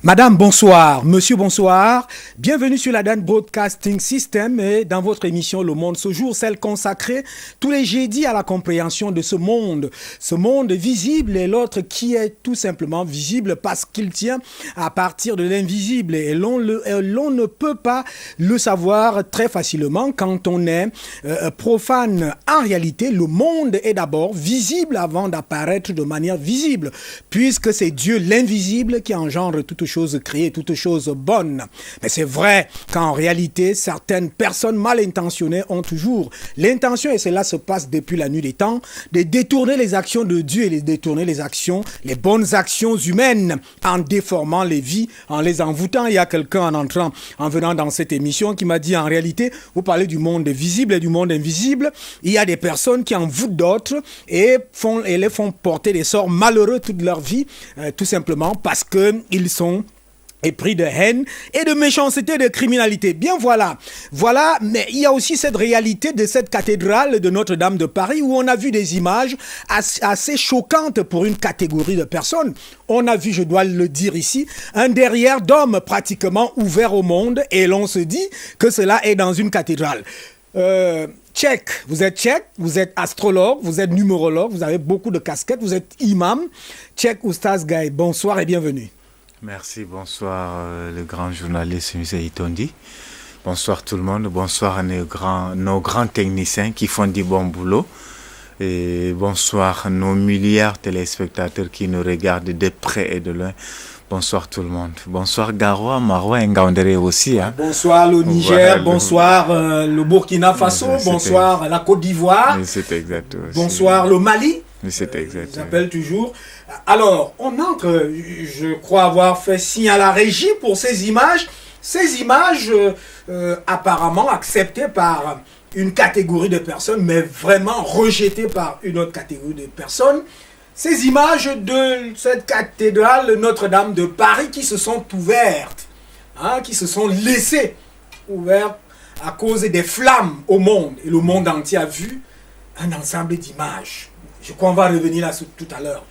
Madame, bonsoir. Monsieur, bonsoir. Bienvenue sur la Dan Broadcasting System et dans votre émission Le Monde ce jour, celle consacrée tous les jeudis à la compréhension de ce monde visible et l'autre qui est tout simplement visible parce qu'il tient à partir de l'invisible et l'on ne peut pas le savoir très facilement quand on est profane. En réalité, le monde est d'abord visible avant d'apparaître de manière visible puisque c'est Dieu l'invisible qui engendre toute chose créée, toute chose bonne. Mais c'est vrai qu'en réalité, certaines personnes mal intentionnées ont toujours l'intention, et cela se passe depuis la nuit des temps, de détourner les actions de Dieu et de détourner les bonnes actions humaines en déformant les vies, en les envoûtant. Il y a quelqu'un en venant dans cette émission qui m'a dit en réalité, vous parlez du monde visible et du monde invisible. Il y a des personnes qui envoûtent d'autres et les font porter des sorts malheureux toute leur vie, tout simplement parce qu'ils sont épris de haine et de méchanceté, de criminalité. Bien voilà, mais il y a aussi cette réalité de cette cathédrale de Notre-Dame de Paris où on a vu des images assez choquantes pour une catégorie de personnes. On a vu, je dois le dire ici, un derrière d'homme pratiquement ouvert au monde et l'on se dit que cela est dans une cathédrale. Tchèque, vous êtes astrologue, vous êtes numérologue, vous avez beaucoup de casquettes, vous êtes imam. Tchèque Oustaz Gaye, bonsoir et bienvenue. Merci, bonsoir le grand journaliste M. Itondi. Bonsoir tout le monde, bonsoir à nos grands techniciens qui font du bon boulot. Et bonsoir à nos milliards de téléspectateurs qui nous regardent de près et de loin. Bonsoir tout le monde. Bonsoir Garoua, Maroua et Ngaoundéré aussi. Hein. Bonsoir le Niger, bonsoir le Burkina Faso, bonsoir la Côte d'Ivoire. C'est exact aussi. Bonsoir le Mali. C'est exact. J'appelle toujours. Alors, on entre, je crois avoir fait signe à la régie pour ces images. Ces images apparemment acceptées par une catégorie de personnes, mais vraiment rejetées par une autre catégorie de personnes. Ces images de cette cathédrale Notre-Dame de Paris qui se sont ouvertes, qui se sont laissées ouvertes à cause des flammes au monde. Et le monde entier a vu un ensemble d'images. Je crois qu'on va revenir là tout à l'heure.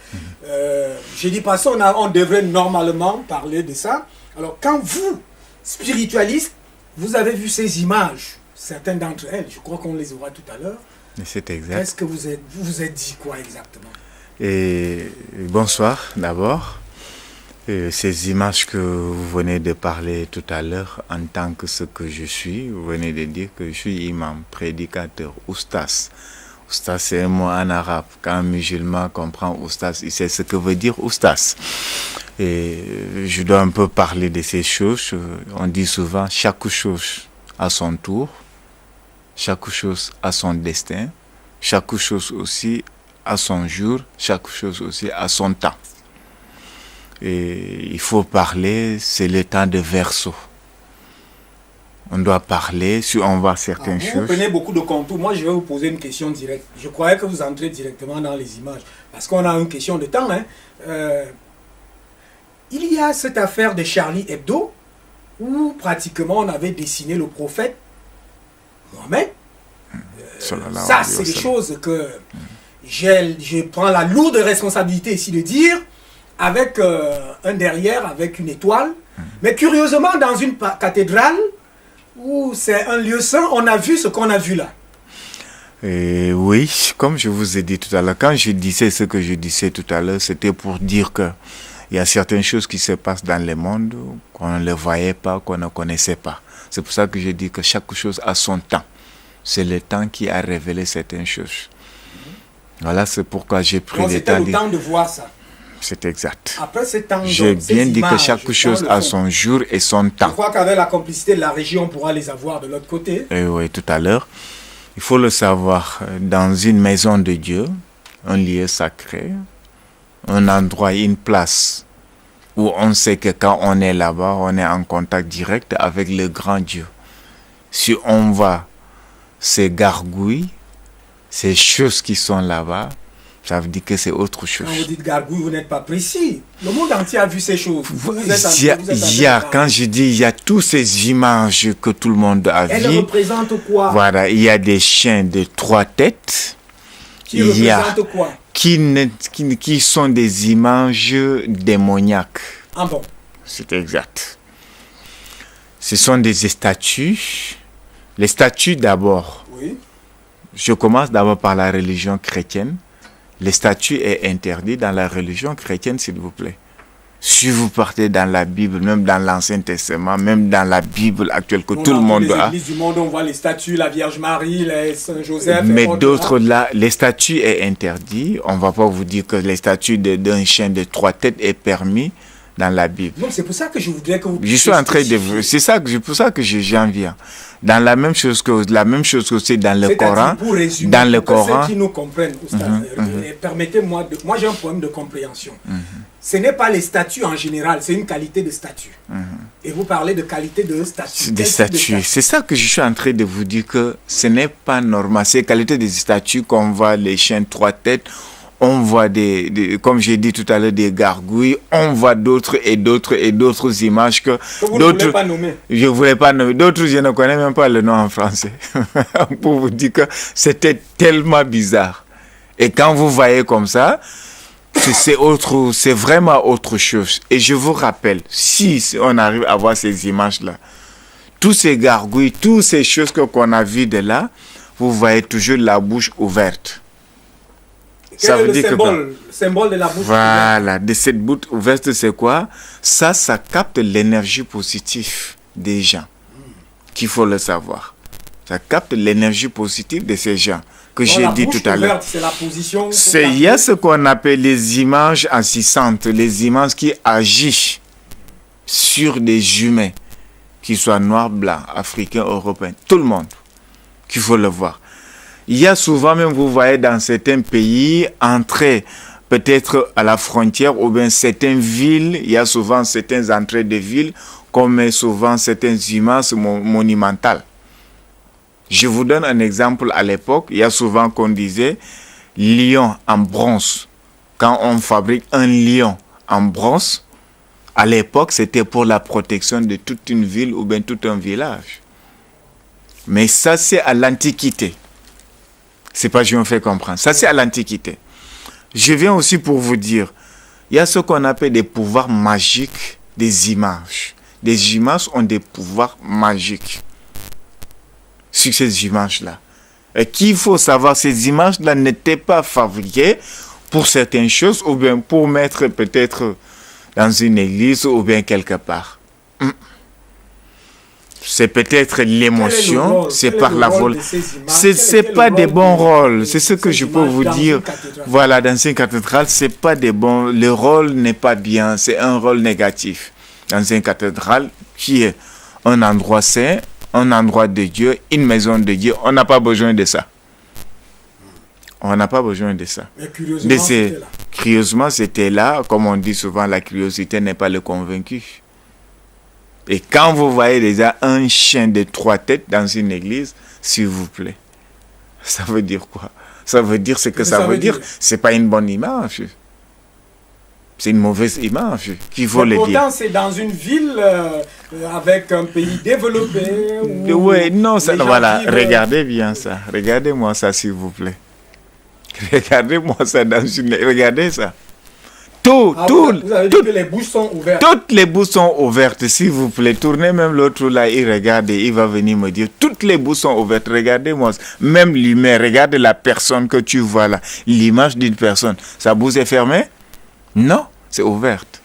Je dis pas ça, on devrait normalement parler de ça. Alors quand vous, spiritualiste, vous avez vu ces images, certaines d'entre elles, je crois qu'on les aura tout à l'heure. C'est exact. Qu'est-ce que vous vous êtes dit quoi exactement? Et bonsoir d'abord. Ces images que vous venez de parler tout à l'heure, en tant que ce que je suis, vous venez de dire que je suis imam, prédicateur, oustas. Oustas, c'est un mot en arabe. Quand un musulman comprend oustas, il sait ce que veut dire oustas. Et je dois un peu parler de ces choses. On dit souvent, chaque chose a son tour, chaque chose a son destin, chaque chose aussi à son jour, chaque chose aussi à son temps. Et il faut parler, c'est le temps de Verseau. On doit parler, si on voit certaines choses. Vous prenez beaucoup de contours. Moi, je vais vous poser une question directe. Je croyais que vous entrez directement dans les images. Parce qu'on a une question de temps. Il y a cette affaire de Charlie Hebdo, où pratiquement on avait dessiné le prophète Mohamed. Ça, c'est des choses que je prends la lourde responsabilité ici de dire, avec un derrière, avec une étoile. Mais curieusement, dans une cathédrale, où c'est un lieu saint, on a vu ce qu'on a vu là. Oui, comme je vous ai dit tout à l'heure, quand je disais ce que je disais tout à l'heure, c'était pour dire que il y a certaines choses qui se passent dans le monde qu'on ne les voyait pas, qu'on ne connaissait pas. C'est pour ça que je dis que chaque chose a son temps. C'est le temps qui a révélé certaines choses. Voilà, c'est pourquoi j'ai pris le temps. C'était le temps de voir ça. C'est exact. Après ce temps, j'ai bien dit que chaque chose a son jour et son temps. Je crois qu'avec la complicité de la région, on pourra les avoir de l'autre côté. Oui, tout à l'heure. Il faut le savoir, dans une maison de Dieu, un lieu sacré, un endroit, une place où on sait que quand on est là-bas, on est en contact direct avec le grand Dieu. Si on voit ces gargouilles, ces choses qui sont là-bas, ça veut dire que c'est autre chose. Quand vous dites gargouille, vous n'êtes pas précis. Le monde entier a vu ces choses. Quand je dis, il y a toutes ces images que tout le monde a vues. Elles représentent quoi? Voilà, il y a des chiens de 3 têtes. Qui représentent quoi? Qui sont des images démoniaques. Ah bon? c'est exact. Ce sont des statues. Les statues d'abord. Oui. Je commence d'abord par la religion chrétienne. Les statues est interdit dans la religion chrétienne, s'il vous plaît. Si vous partez dans la Bible, même dans l'Ancien Testament, même dans la Bible actuelle que tout le monde a. Dans les églises du monde, on voit les statues, la Vierge Marie, les Saint Joseph. Mais d'autres là, les statues est interdit. On ne va pas vous dire que les statues d'un chien de 3 têtes est permis dans la Bible. Non, c'est pour ça que je voudrais que vous... Je suis en train de... C'est pour ça que j'en viens. Dans la même chose que c'est dans le Coran. Pour résumer, dans le Coran. Ceux qui nous comprennent, permettez-moi, moi j'ai un problème de compréhension. Ce n'est pas les statues en général, c'est une qualité de statue. Et vous parlez de qualité de statue. Des statues. C'est ça que je suis en train de vous dire, que ce n'est pas normal. C'est qualité des statues qu'on voit les chiens 3 têtes. On voit comme j'ai dit tout à l'heure, des gargouilles. On voit d'autres images que vous ne voulez pas nommer. Je ne voulais pas nommer. D'autres, je ne connais même pas le nom en français. Pour vous dire que c'était tellement bizarre. Et quand vous voyez comme ça, c'est vraiment autre chose. Et je vous rappelle, si on arrive à voir ces images-là, tous ces gargouilles, toutes ces choses qu'on a vues de là, vous voyez toujours la bouche ouverte. Quel est le symbole de la bouche ouverte? De cette bouche ouverte, c'est quoi? Ça capte l'énergie positive des gens. Qu'il faut le savoir. Ça capte l'énergie positive de ces gens que j'ai dit tout à l'heure. C'est la position. Il y a ce qu'on appelle les images assistantes, les images qui agissent sur des humains, qu'ils soient noirs, blancs, africains, européens, tout le monde, qu'il faut le voir. Il y a souvent, même vous voyez dans certains pays, entrer peut-être à la frontière ou bien certaines villes, il y a souvent certaines entrées de villes, comme souvent certaines images monumentales. Je vous donne un exemple. À l'époque, il y a souvent qu'on disait lion en bronze. Quand on fabrique un lion en bronze, à l'époque, c'était pour la protection de toute une ville ou bien tout un village. Mais ça, c'est à l'Antiquité. C'est pas je me fais comprendre. Ça, c'est à l'Antiquité. Je viens aussi pour vous dire, il y a ce qu'on appelle des pouvoirs magiques des images. Des images ont des pouvoirs magiques sur ces images-là. Et qu'il faut savoir, ces images-là n'étaient pas fabriquées pour certaines choses ou bien pour mettre peut-être dans une église ou bien quelque part. C'est peut-être l'émotion, c'est par la volonté. C'est pas des bons rôles, c'est ce que je peux vous dire. Voilà, dans une cathédrale, c'est pas des bons. Le rôle n'est pas bien, c'est un rôle négatif. Dans une cathédrale, qui est un endroit saint, un endroit de Dieu, une maison de Dieu, on n'a pas besoin de ça. On n'a pas besoin de ça. Mais curieusement, c'était là. Comme on dit souvent, la curiosité n'est pas le convaincu. Et quand vous voyez déjà un chien de 3 têtes dans une église, s'il vous plaît, ça veut dire quoi? Ça veut dire ce que ça veut dire. C'est pas une bonne image. C'est une mauvaise image qu'il faut le dire. Pourtant, c'est dans une ville avec un pays développé. Oui, non, ça, voilà, regardez bien ça. Regardez-moi ça, s'il vous plaît. Regardez-moi ça dans une... Regardez ça. Vous avez dit que les bouches sont ouvertes. Toutes les bouches sont ouvertes, s'il vous plaît. Tournez même l'autre là, il regarde et il va venir me dire, toutes les bouches sont ouvertes. Regardez-moi, même l'humain, regarde la personne que tu vois là. L'image d'une personne, sa bouche est fermée? Non, c'est ouverte.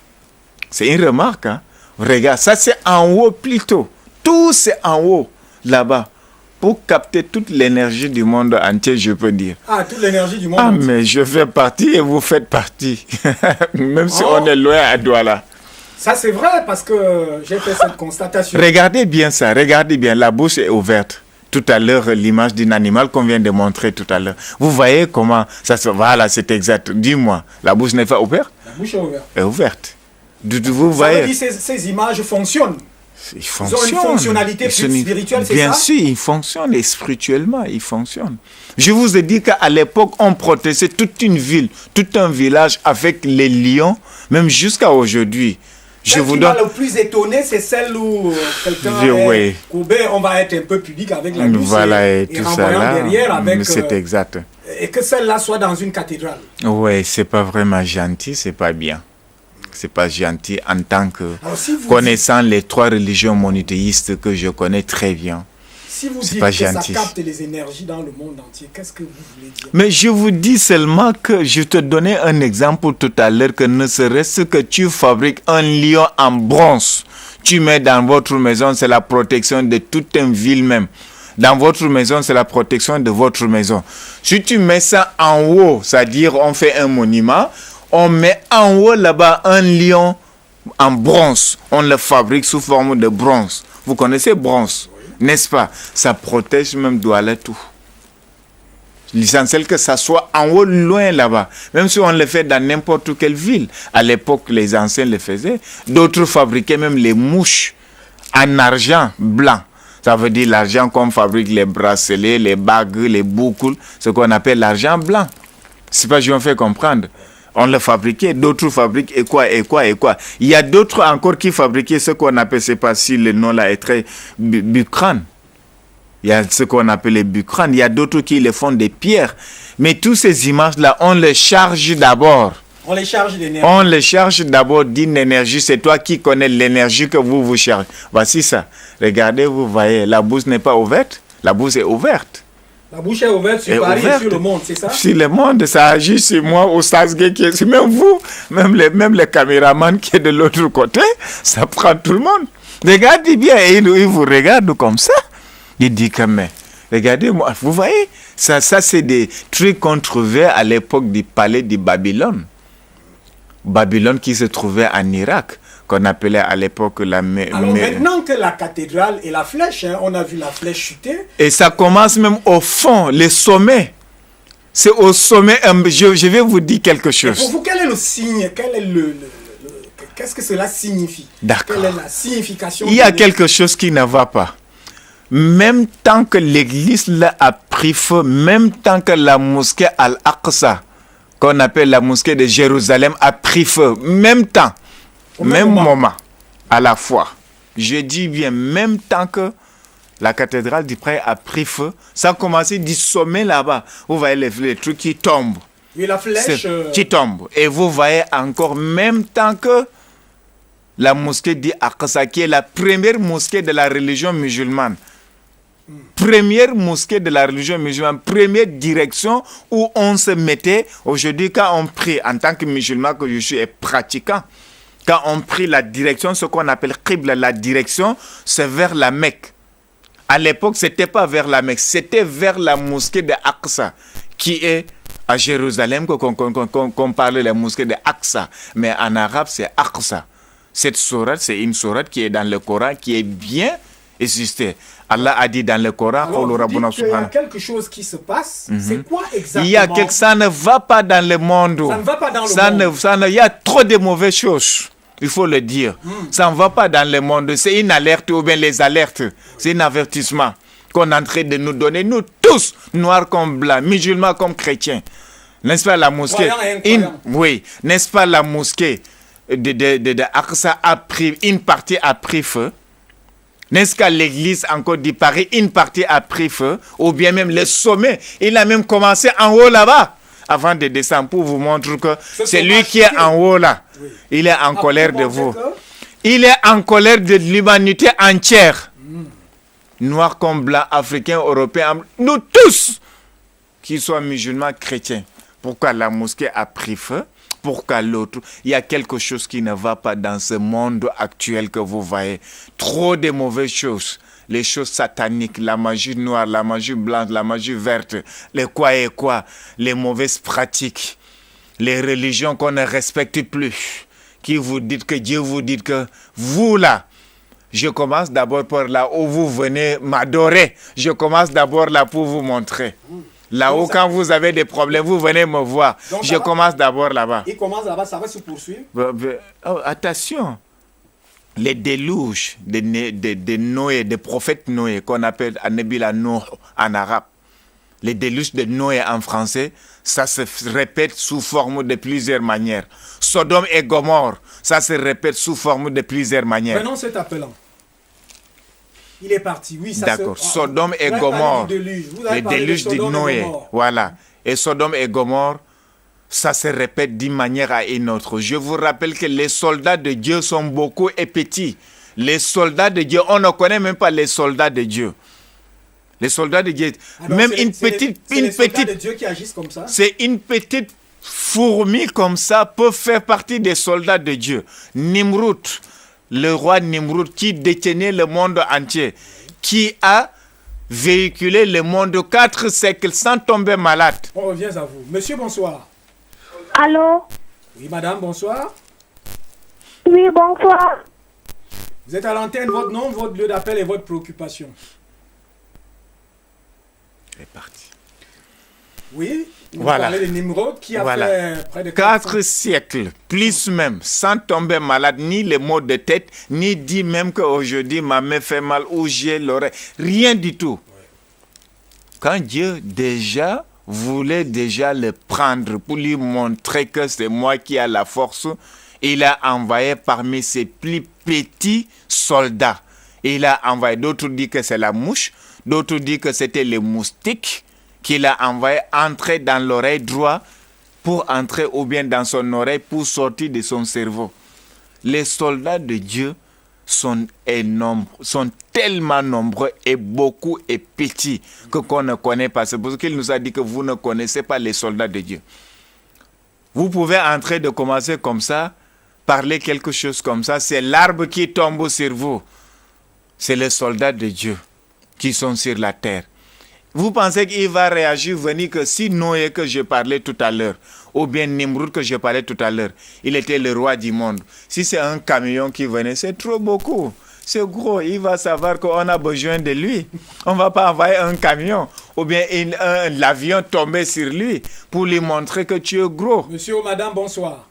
C'est une remarque, hein. Regarde, ça c'est en haut plutôt. Tout c'est en haut, là-bas. Pour capter toute l'énergie du monde entier, je peux dire. Ah, toute l'énergie du monde entier. Ah, mais je fais partie et vous faites partie. Même si on est loin à Douala. Ça, c'est vrai parce que j'ai fait cette constatation. Regardez bien ça, regardez bien. La bouche est ouverte. Tout à l'heure, l'image d'un animal qu'on vient de montrer tout à l'heure. Vous voyez comment ça se... Voilà, c'est exact. Dis-moi, la bouche n'est pas ouverte? La bouche est ouverte. Est ouverte. Vous ça voyez... veut dire que ces images fonctionnent. Ils fonctionnent. Ils ont une fonctionnalité plus spirituelle, c'est ça? Bien sûr, ils fonctionnent et spirituellement, ils fonctionnent. Je vous ai dit qu'à l'époque, on protégeait toute une ville, tout un village avec les lions, même jusqu'à aujourd'hui. Celle qui m'a le plus étonné, c'est celle où quelqu'un est courbé, on va être un peu pudique avec la bouche et tout ça là, derrière avec... c'est exact. Et que celle-là soit dans une cathédrale. Oui, c'est pas vraiment gentil, c'est pas bien. c'est pas gentil en tant que Alors, si vous connaissant les 3 religions monothéistes que je connais très bien. Si vous C'est dites pas que gentil. ça capte les énergies dans le monde entier, qu'est-ce que vous voulez dire? Mais je vous dis seulement que je te donnais un exemple tout à l'heure que ne serait-ce que tu fabriques un lion en bronze, tu mets dans votre maison, c'est la protection de toute une ville même. Dans votre maison, c'est la protection de votre maison. Si tu mets ça en haut, c'est-à-dire on fait un monument, on met en haut là-bas un lion en bronze. On le fabrique sous forme de bronze. Vous connaissez bronze, n'est-ce pas? Ça protège même Douala tout. L'essentiel que ça soit en haut, loin là-bas. Même si on le fait dans n'importe quelle ville. À l'époque, les anciens le faisaient. D'autres fabriquaient même les mouches en argent blanc. Ça veut dire l'argent qu'on fabrique les bracelets, les bagues, les boucles, ce qu'on appelle l'argent blanc. C'est pas, je me fais comprendre. On le fabriquait, d'autres fabriquent et quoi. Il y a d'autres encore qui fabriquaient ce qu'on appelle, je ne sais pas si le nom là est très bucrane. Il y a ce qu'on appelle les bucranes. Il y a d'autres qui les font des pierres. Mais toutes ces images-là, on les charge d'abord. On les charge d'énergie. On les charge d'abord d'une énergie. C'est toi qui connais l'énergie que vous chargez. Voici ça. Regardez, vous voyez, la bouche n'est pas ouverte. La bouche est ouverte. La bouche est ouverte sur Paris et sur le monde, c'est ça? Sur le monde, ça agit sur moi, au Sasgé qui est... Même vous, même les caméramans qui est de l'autre côté, ça prend tout le monde. Regardez bien, et il vous regarde comme ça. Il dit que, mais, regardez-moi, vous voyez, ça c'est des trucs qu'on trouvait à l'époque du palais de Babylone. Babylone qui se trouvait en Irak, qu'on appelait à l'époque la... Alors maintenant que la cathédrale et la flèche, hein, on a vu la flèche chuter. Et ça commence même au fond, les sommets. C'est au sommet, je vais vous dire quelque chose. Et pour vous, quel est le signe? Qu'est-ce que cela signifie? D'accord. Quelle est la signification? Il y a quelque chose qui ne va pas. Même tant que l'église là a pris feu, même tant que la mosquée Al-Aqsa, qu'on appelle la mosquée de Jérusalem, a pris feu, même temps, même moment, à la fois. Je dis bien, même temps que la cathédrale du Prêt a pris feu, ça a commencé du sommet là-bas. Vous voyez les trucs qui tombent. Oui, la flèche. Qui tombe. Et vous voyez encore, même temps que la mosquée d'Al-Aqsa, qui est la première mosquée de la religion musulmane, première mosquée de la religion musulmane, première direction où on se mettait. Aujourd'hui, quand on prie, en tant que musulman que je suis et pratiquant, quand on prie la direction, ce qu'on appelle Qibla, la direction, c'est vers la Mecque. À l'époque, ce n'était pas vers la Mecque, c'était vers la mosquée de Aqsa, qui est à Jérusalem, qu'on parlait de la mosquée de Aqsa. Mais en arabe, c'est Aqsa. Cette sourate, c'est une sourate qui est dans le Coran, qui est bien existée. Allah a dit dans le Coran, alors, vous dites qu'il y a quelque chose qui se passe. C'est quoi exactement? Il y a ça ne va pas dans le monde. Ça ne va pas dans le monde. Il y a trop de mauvaises choses. Il faut le dire. Ça ne va pas dans le monde. C'est une alerte ou bien les alertes. C'est un avertissement qu'on est en train de nous donner. Nous tous, noirs comme blancs, musulmans comme chrétiens. N'est-ce pas la mosquée? Oui. N'est-ce pas la mosquée de Aqsa a pris, une partie a pris feu? N'est-ce qu'à l'église encore dit Paris, une partie a pris feu? Ou bien même le sommet, il a même commencé en haut là-bas. Avant de descendre pour vous montrer que c'est lui qui est en haut là. Oui. Il est en colère de vous. Il est en colère de l'humanité entière. Noirs comme blancs, africains, européens, nous tous, qui soient musulmans, chrétiens. Pourquoi la mosquée a pris feu? Pourquoi l'autre? Il y a quelque chose qui ne va pas dans ce monde actuel que vous voyez. Trop de mauvaises choses. Les choses sataniques, la magie noire, la magie blanche, la magie verte, les quoi et quoi, les mauvaises pratiques, les religions qu'on ne respecte plus, qui vous dites que Dieu vous dit que vous là, je commence d'abord par là où vous venez m'adorer, je commence d'abord là pour vous montrer. Là-haut, quand vous avez des problèmes, vous venez me voir. Donc, je commence d'abord là-bas. Il commence là-bas, ça va se poursuivre. Attention. Les déluges de Noé, des prophètes Noé, qu'on appelle Anabila Noé en arabe. Les déluges de Noé en français, ça se répète sous forme de plusieurs manières. Sodome et Gomorrhe, ça se répète sous forme de plusieurs manières. Prenons cet appelant. Il est parti, oui, ça. D'accord, Sodome et Gomorrhe. Les déluges de Noé, voilà. Et Sodome et Gomorrhe, ça se répète d'une manière à une autre. Je vous rappelle que les soldats de Dieu sont beaucoup et petits. Les soldats de Dieu, on ne connaît même pas les soldats de Dieu. Les soldats de Dieu, Alors, même les soldats de Dieu qui agissent comme ça. C'est une petite fourmi comme ça peut faire partie des soldats de Dieu. Nimrod, le roi Nimrod qui détenait le monde entier, qui a véhiculé le monde 4 siècles sans tomber malade. On revient à vous. Monsieur, bonsoir. Allô? Oui, madame, bonsoir. Oui, bonsoir. Vous êtes à l'antenne, votre nom, votre lieu d'appel et votre préoccupation. C'est parti. Oui, vous Voilà. parlez de Nimrod qui a fait près de 4 siècles, plus même, sans tomber malade, ni les maux de tête, ni dit même qu'aujourd'hui ma main fait mal ou j'ai l'oreille. Rien du tout. Quand Dieu déjà voulait déjà le prendre pour lui montrer que c'est moi qui ai la force, il a envoyé parmi ses plus petits soldats. Il a envoyé, d'autres disent que c'est la mouche, d'autres disent que c'était les moustiques qu'il a envoyé entrer dans l'oreille droite pour entrer ou bien dans son oreille pour sortir de son cerveau. Les soldats de Dieu sont énormes, sont tellement nombreux et beaucoup et petits qu'on ne connaît pas. C'est pour ça qu'il nous a dit que vous ne connaissez pas les soldats de Dieu. Vous pouvez entrer de commencer comme ça, parler quelque chose comme ça, c'est l'arbre qui tombe sur vous. C'est les soldats de Dieu qui sont sur la terre. Vous pensez qu'il va réagir, venir que si Noé que je parlais tout à l'heure, ou bien Nimrod que je parlais tout à l'heure, il était le roi du monde. Si c'est un camion qui venait, c'est trop beaucoup. C'est gros, il va savoir qu'on a besoin de lui. On ne va pas envoyer un camion ou bien l'avion tomber sur lui pour lui montrer que tu es gros. Monsieur ou madame, bonsoir.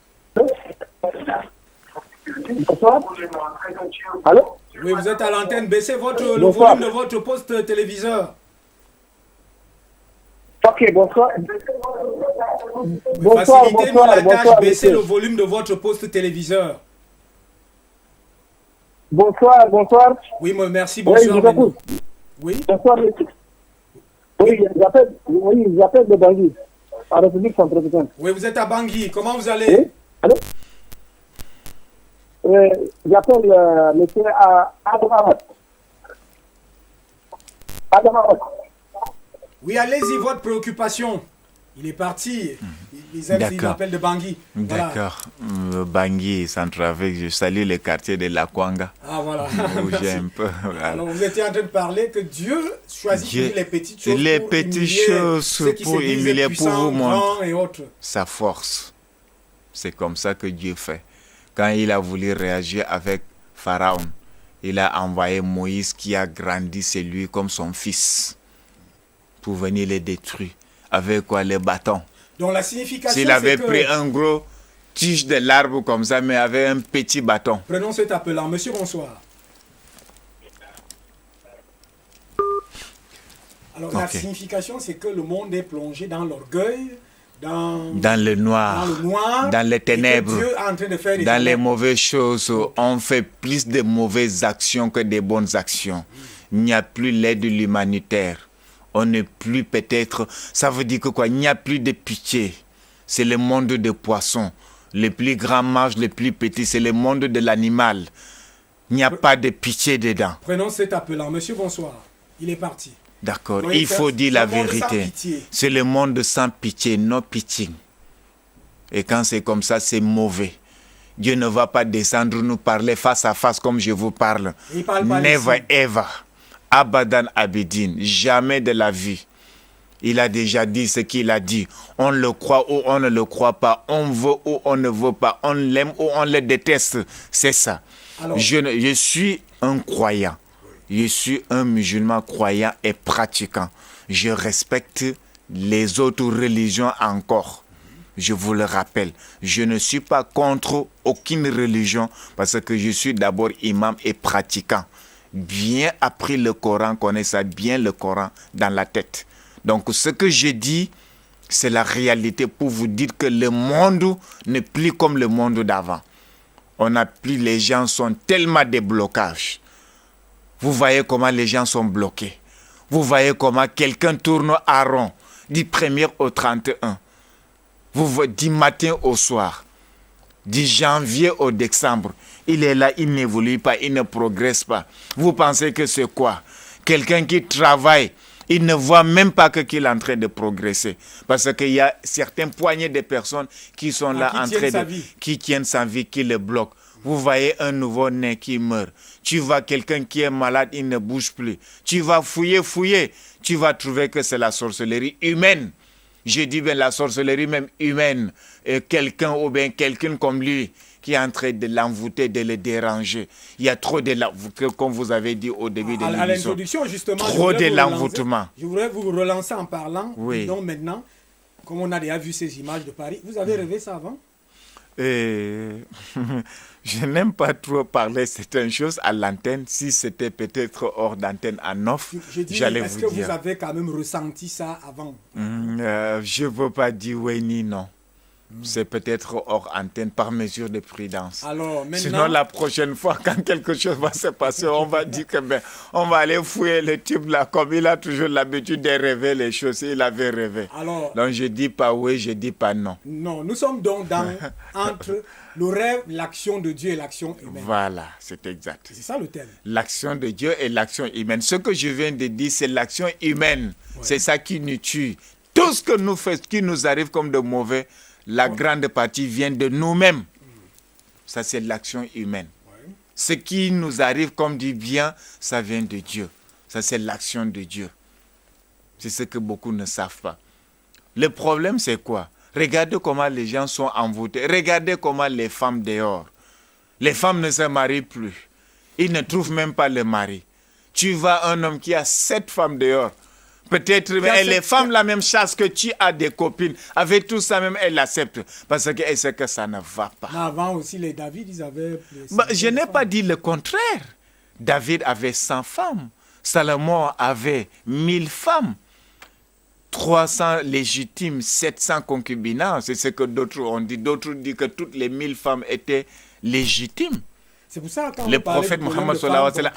Bonsoir. Allô? Oui, vous êtes à l'antenne. Baissez le volume de votre poste téléviseur. Ok, bonsoir. Facilitez-nous la tâche, baissez le volume de votre poste téléviseur. Bonsoir. Oui, merci, bonsoir. Oui, je vous écoute. Oui. Bonsoir, monsieur. Oui, j'appelle de Bangui, à la République centrafricaine. Oui, vous êtes à Bangui. Comment vous allez? Oui, allô? J'appelle monsieur Adama. Oui, allez-y, votre préoccupation. Il est parti. Il appelle de Bangui. D'accord. Voilà. Bangui, Centrafrique, je salue le quartier de La Kwanga. Ah, voilà. Où j'ai un peu, voilà. Alors, vous étiez en train de parler que Dieu choisit les petites choses pour humilier, pour vous montrer et autres. Sa force. C'est comme ça que Dieu fait. Quand il a voulu réagir avec Pharaon, il a envoyé Moïse qui a grandi, c'est lui comme son fils, pour venir les détruire. Avec quoi? Les bâtons. Donc la signification, s'il avait pris un gros tige de l'arbre comme ça, mais avec un petit bâton. Prenons cet appelant. Monsieur, bonsoir. Alors la signification, c'est que le monde est plongé dans l'orgueil, dans le noir, dans les ténèbres, Dieu est en train de faire dans les mauvaises choses. On fait plus de mauvaises actions que de bonnes actions. Il n'y a plus l'aide humanitaire. On n'est plus peut-être... Ça veut dire que quoi? Il n'y a plus de pitié. C'est le monde des poissons. Les plus grands mangent les plus petits. C'est le monde de l'animal. Il n'y a pas de pitié dedans. Prenons cet appelant. Monsieur, bonsoir. Il est parti. D'accord. Il faut dire la vérité. C'est le monde sans pitié, no pitié. Et quand c'est comme ça, c'est mauvais. Dieu ne va pas descendre nous parler face à face comme je vous parle. Never ever. Abadan Abidin, jamais de la vie. Il a déjà dit ce qu'il a dit. On le croit ou on ne le croit pas. On veut ou on ne veut pas. On l'aime ou on le déteste. C'est ça. Alors, je suis un croyant. Je suis un musulman croyant et pratiquant. Je respecte les autres religions encore. Je vous le rappelle. Je ne suis pas contre aucune religion parce que je suis d'abord imam et pratiquant. Bien appris le Coran, connaissez bien le Coran dans la tête. Donc ce que je dis, c'est la réalité pour vous dire que le monde n'est plus comme le monde d'avant. Les gens sont tellement des blocages. Vous voyez comment les gens sont bloqués. Vous voyez comment quelqu'un tourne à rond du 1er au 31. Du matin au soir, du janvier au décembre, il est là, il n'évolue pas, il ne progresse pas. Vous pensez que c'est quoi? Quelqu'un qui travaille, il ne voit même pas qu'il est en train de progresser. Parce qu'il y a certaines poignées de personnes qui sont là qui tiennent sa vie, qui le bloquent. Vous voyez un nouveau-né qui meurt. Tu vois quelqu'un qui est malade, il ne bouge plus. Tu vas fouiller. Tu vas trouver que c'est la sorcellerie humaine. Je dis bien la sorcellerie même humaine. Et quelqu'un ou bien quelqu'un comme lui qui est en train de l'envoûter, de le déranger. Il y a trop de comme vous avez dit au début de l'émission. À l'introduction, justement, trop de l'envoûtement. Je voudrais vous relancer en parlant. Oui. Donc maintenant, comme on a déjà vu ces images de Paris, vous avez rêvé ça avant? Je n'aime pas trop parler certaines choses à l'antenne. Si c'était peut-être hors d'antenne en off, j'allais vous dire. Est-ce que vous avez quand même ressenti ça avant? Je ne veux pas dire oui ni non. C'est peut-être hors antenne par mesure de prudence. Alors, maintenant... Sinon, la prochaine fois, quand quelque chose va se passer, on va dire que on va aller fouiller le type là, comme il a toujours l'habitude de rêver les choses. Il avait rêvé. Alors, donc, je dis pas oui, je dis pas non. Non, nous sommes donc entre le rêve, l'action de Dieu et l'action humaine. Voilà, c'est exact. C'est ça le thème. L'action de Dieu et l'action humaine. Ce que je viens de dire, c'est l'action humaine. Ouais. C'est ça qui nous tue. Tout ce que nous faisons, qui nous arrive comme de mauvais, la grande partie vient de nous-mêmes. Ça, c'est l'action humaine. Ouais. Ce qui nous arrive comme du bien, ça vient de Dieu. Ça, c'est l'action de Dieu. C'est ce que beaucoup ne savent pas. Le problème, c'est quoi? Regardez comment les gens sont envoûtés. Regardez comment les femmes dehors. Les femmes ne se marient plus. Ils ne trouvent même pas le mari. Tu vois un homme qui a 7 femmes dehors. Peut-être les femmes la même chasse que tu as des copines. Avec tout ça même, elles l'acceptent. Parce qu'elles savent que ça ne va pas. Mais avant aussi, les David, ils avaient... je n'ai pas dit le contraire. David avait 100 femmes. Salomon avait 1000 femmes. 300 légitimes, 700 concubinats. C'est ce que d'autres ont dit. D'autres disent que toutes les 1000 femmes étaient légitimes. C'est pour ça quand le prophète Mohammed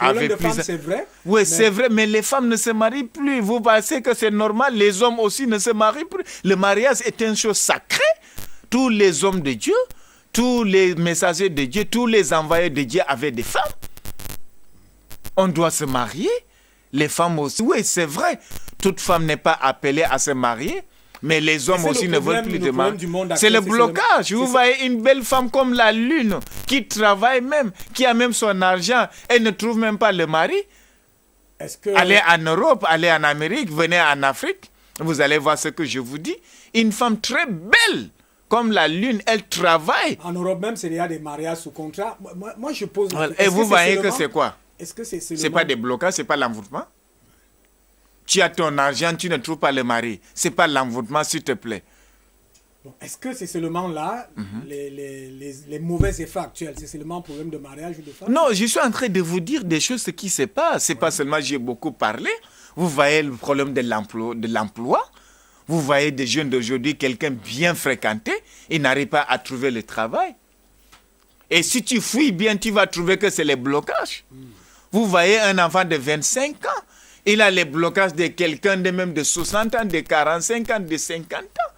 avait pris ça. C'est vrai. Oui, c'est vrai, mais les femmes ne se marient plus. Vous pensez que c'est normal? Les hommes aussi ne se marient plus. Le mariage est une chose sacrée. Tous les hommes de Dieu, tous les messagers de Dieu, tous les envoyés de Dieu avaient des femmes. On doit se marier. Les femmes aussi. Oui, c'est vrai. Toute femme n'est pas appelée à se marier. Mais les hommes aussi ne veulent plus de mariage. C'est le blocage. Vous voyez une belle femme comme la lune, qui travaille même, qui a même son argent, elle ne trouve même pas le mari. Allez en Europe, allez en Amérique, venez en Afrique, vous allez voir ce que je vous dis. Une femme très belle, comme la lune, elle travaille. En Europe même, il y a des mariages sous contrat. Moi je pose... Et vous voyez que c'est quoi? Est-ce que c'est pas des blocages, c'est pas l'envoûtement? Tu as ton argent, tu ne trouves pas le mari. Ce n'est pas l'envoûtement, s'il te plaît. Est-ce que c'est seulement là, les mauvais effets actuels? C'est seulement un problème de mariage ou de femme? Non, je suis en train de vous dire des choses qui se passent. Ce n'est pas seulement, j'ai beaucoup parlé. Vous voyez le problème de l'emploi. Vous voyez des jeunes d'aujourd'hui, quelqu'un bien fréquenté, il n'arrive pas à trouver le travail. Et si tu fouilles bien, tu vas trouver que c'est les blocages. Vous voyez un enfant de 25 ans, il a les blocages de quelqu'un de même de 60 ans, de 45 ans, de 50 ans.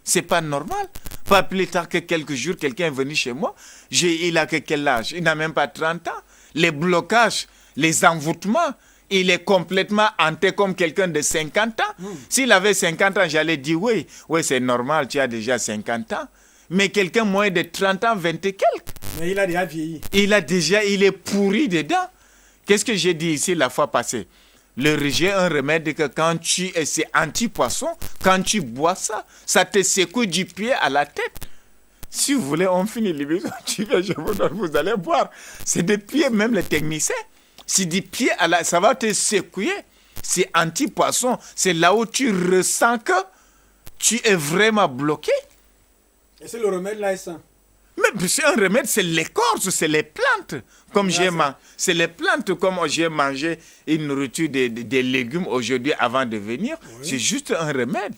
C'est pas normal. Pas plus tard que quelques jours, quelqu'un est venu chez moi. Il a quel âge? Il n'a même pas 30 ans. Les blocages, les envoûtements, il est complètement hanté comme quelqu'un de 50 ans. S'il avait 50 ans, j'allais dire oui, c'est normal, tu as déjà 50 ans. Mais quelqu'un moins de 30 ans, 20 et quelques. Mais il a déjà vieilli. Il est pourri dedans. Qu'est-ce que j'ai dit ici la fois passée? J'ai un remède que quand c'est anti-poisson, quand tu bois ça, ça te secoue du pied à la tête. Si vous voulez, on finit l'émission, je vous donne, vous allez boire. C'est des pieds, même les techniciens. C'est du pied à la, ça va te secouer. C'est anti-poisson. C'est là où tu ressens que tu es vraiment bloqué. Et c'est le remède là, ça? Mais c'est un remède, c'est l'écorce, c'est les plantes. Comme c'est les plantes, comme j'ai mangé une nourriture des légumes aujourd'hui avant de venir. Oui. C'est juste un remède.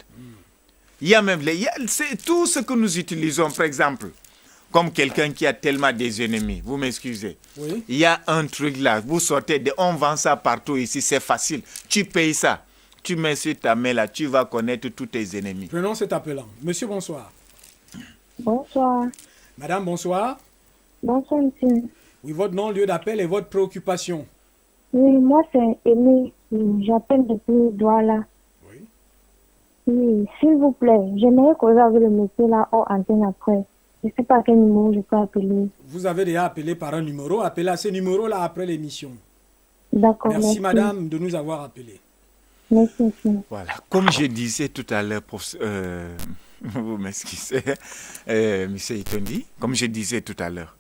Il y a même c'est tout ce que nous utilisons, par exemple, comme quelqu'un qui a tellement des ennemis. Vous m'excusez. Oui. Il y a un truc là, vous sortez, on vend ça partout ici, c'est facile. Tu payes ça, tu mets sur ta main là, tu vas connaître tous tes ennemis. Prenons cet appelant. Monsieur, bonsoir. Bonsoir. Madame, bonsoir. Bonsoir, monsieur. Oui, votre nom, lieu d'appel et votre préoccupation. Oui, moi, c'est Aimé. J'appelle depuis Douala. Oui. Oui, s'il vous plaît, j'aimerais causer avec le monsieur là hors antenne après. Je ne sais pas à quel numéro je peux appeler. Vous avez déjà appelé par un numéro. Appelez à ce numéro-là après l'émission. D'accord, Merci, madame, de nous avoir appelés. Merci, monsieur. Voilà, comme je disais tout à l'heure, vous m'excusez, monsieur Itondi, comme je disais tout à l'heure,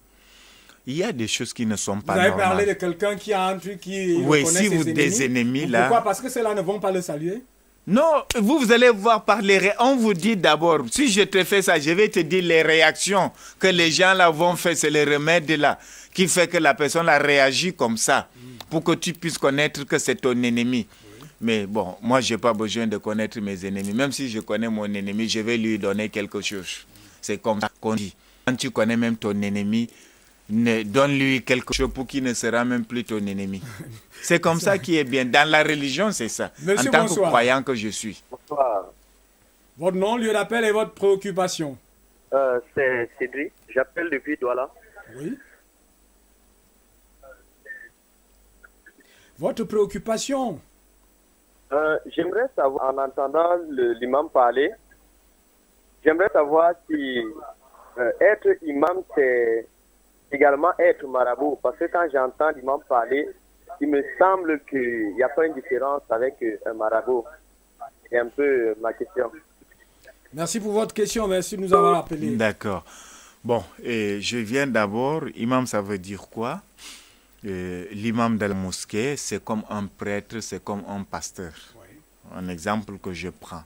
il y a des choses qui ne sont pas normales. Vous avez parlé de quelqu'un qui a un truc qui Oui, reconnaît si ses vous ennemis. des ennemis là. Pourquoi? Parce que ceux-là ne vont pas le saluer. Non, vous allez voir par on vous dit d'abord, si je te fais ça, je vais te dire les réactions que les gens là vont faire, c'est le remède là, qui fait que la personne a réagi comme ça, pour que tu puisses connaître que c'est ton ennemi. Oui. Mais bon, moi, je n'ai pas besoin de connaître mes ennemis. Même si je connais mon ennemi, je vais lui donner quelque chose. C'est comme ça qu'on dit. Quand tu connais même ton ennemi, donne-lui quelque chose pour qu'il ne sera même plus ton ennemi. C'est comme ça qui est bien. Dans la religion, c'est ça. Monsieur, en tant bonsoir. que croyant que je suis. Bonsoir. Votre nom, lieu d'appel et votre préoccupation. C'est Cédric. J'appelle depuis Douala. Oui. Votre préoccupation. J'aimerais savoir, en entendant l'imam parler, j'aimerais savoir si être imam, c'est également être marabout. Parce que quand j'entends l'imam parler, il me semble qu'il n'y a pas une différence avec un marabout. C'est un peu ma question. Merci pour votre question. Merci de nous avoir appelés. D'accord. Bon, et je viens d'abord. Imam, ça veut dire quoi? L'imam de la mosquée, c'est comme un prêtre, c'est comme un pasteur. Oui. Un exemple que je prends.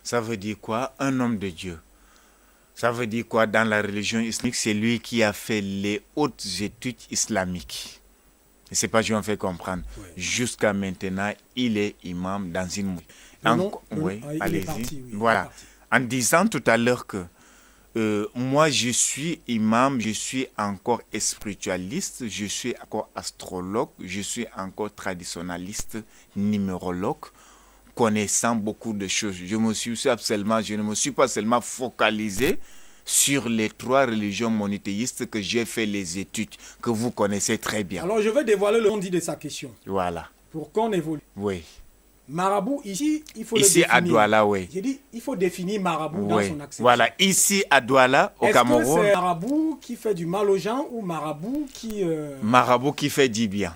Ça veut dire quoi? Un homme de Dieu. Ça veut dire quoi? Dans la religion islamique, c'est lui qui a fait les hautes études islamiques. Et c'est pas je m'en fais comprendre. Oui. Jusqu'à maintenant, il est imam dans une mosquée. Oui, allez-y. Oui, voilà. En disant tout à l'heure que moi, je suis imam, je suis encore spiritualiste, je suis encore astrologue, je suis encore traditionnaliste, numérologue, connaissant beaucoup de choses. Je ne me suis pas seulement focalisé sur les 3 religions monothéistes que j'ai fait les études, que vous connaissez très bien. Alors, je vais dévoiler le fondé de sa question. Voilà. Pour qu'on évolue. Oui. Marabout, ici, il faut le définir. Ici, à Douala, oui. J'ai dit, il faut définir marabout dans son acception. Voilà, ici, à Douala, au Cameroun. Est-ce que c'est marabout qui fait du mal aux gens ou marabout qui... Marabout qui fait du bien.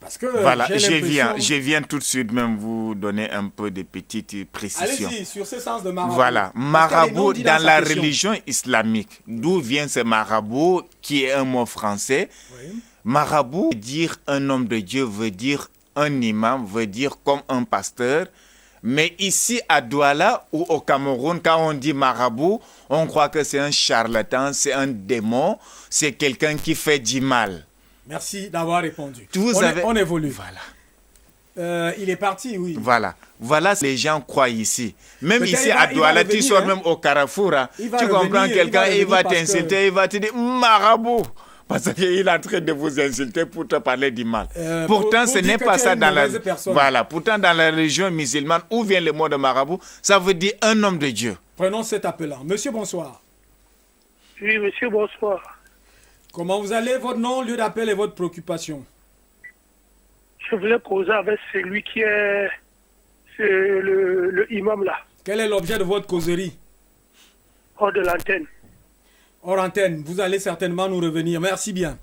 Parce que voilà, je viens tout de suite même vous donner un peu de petites précisions. Allez-y, sur ce sens de marabout. Voilà, marabout dans la religion islamique. D'où vient ce marabout qui est un mot français? Oui. Marabout, dire un homme de Dieu veut dire un imam, veut dire comme un pasteur. Mais ici à Douala ou au Cameroun, quand on dit marabout, on croit que c'est un charlatan, c'est un démon, c'est quelqu'un qui fait du mal. Merci d'avoir répondu. On évolue. Voilà. Il est parti, oui. Voilà. Voilà ce que les gens croient ici. Même ici à Douala, tu sors même au Carrefour, hein, tu comprends quelqu'un, il va t'insulter, il va te dire marabout. Parce qu'il est en train de vous insulter pour te parler du mal. Pourtant, ce n'est pas ça dans la... Voilà. Pourtant, dans la religion musulmane, où vient le mot de marabout? Ça veut dire un homme de Dieu. Prenons cet appelant. Monsieur, bonsoir. Oui, monsieur, bonsoir. Comment vous allez? Votre nom, lieu d'appel et votre préoccupation? Je voulais causer avec celui qui est le imam là. Quel est l'objet de votre causerie? Hors de l'antenne. Hors antenne, vous allez certainement nous revenir. Merci bien.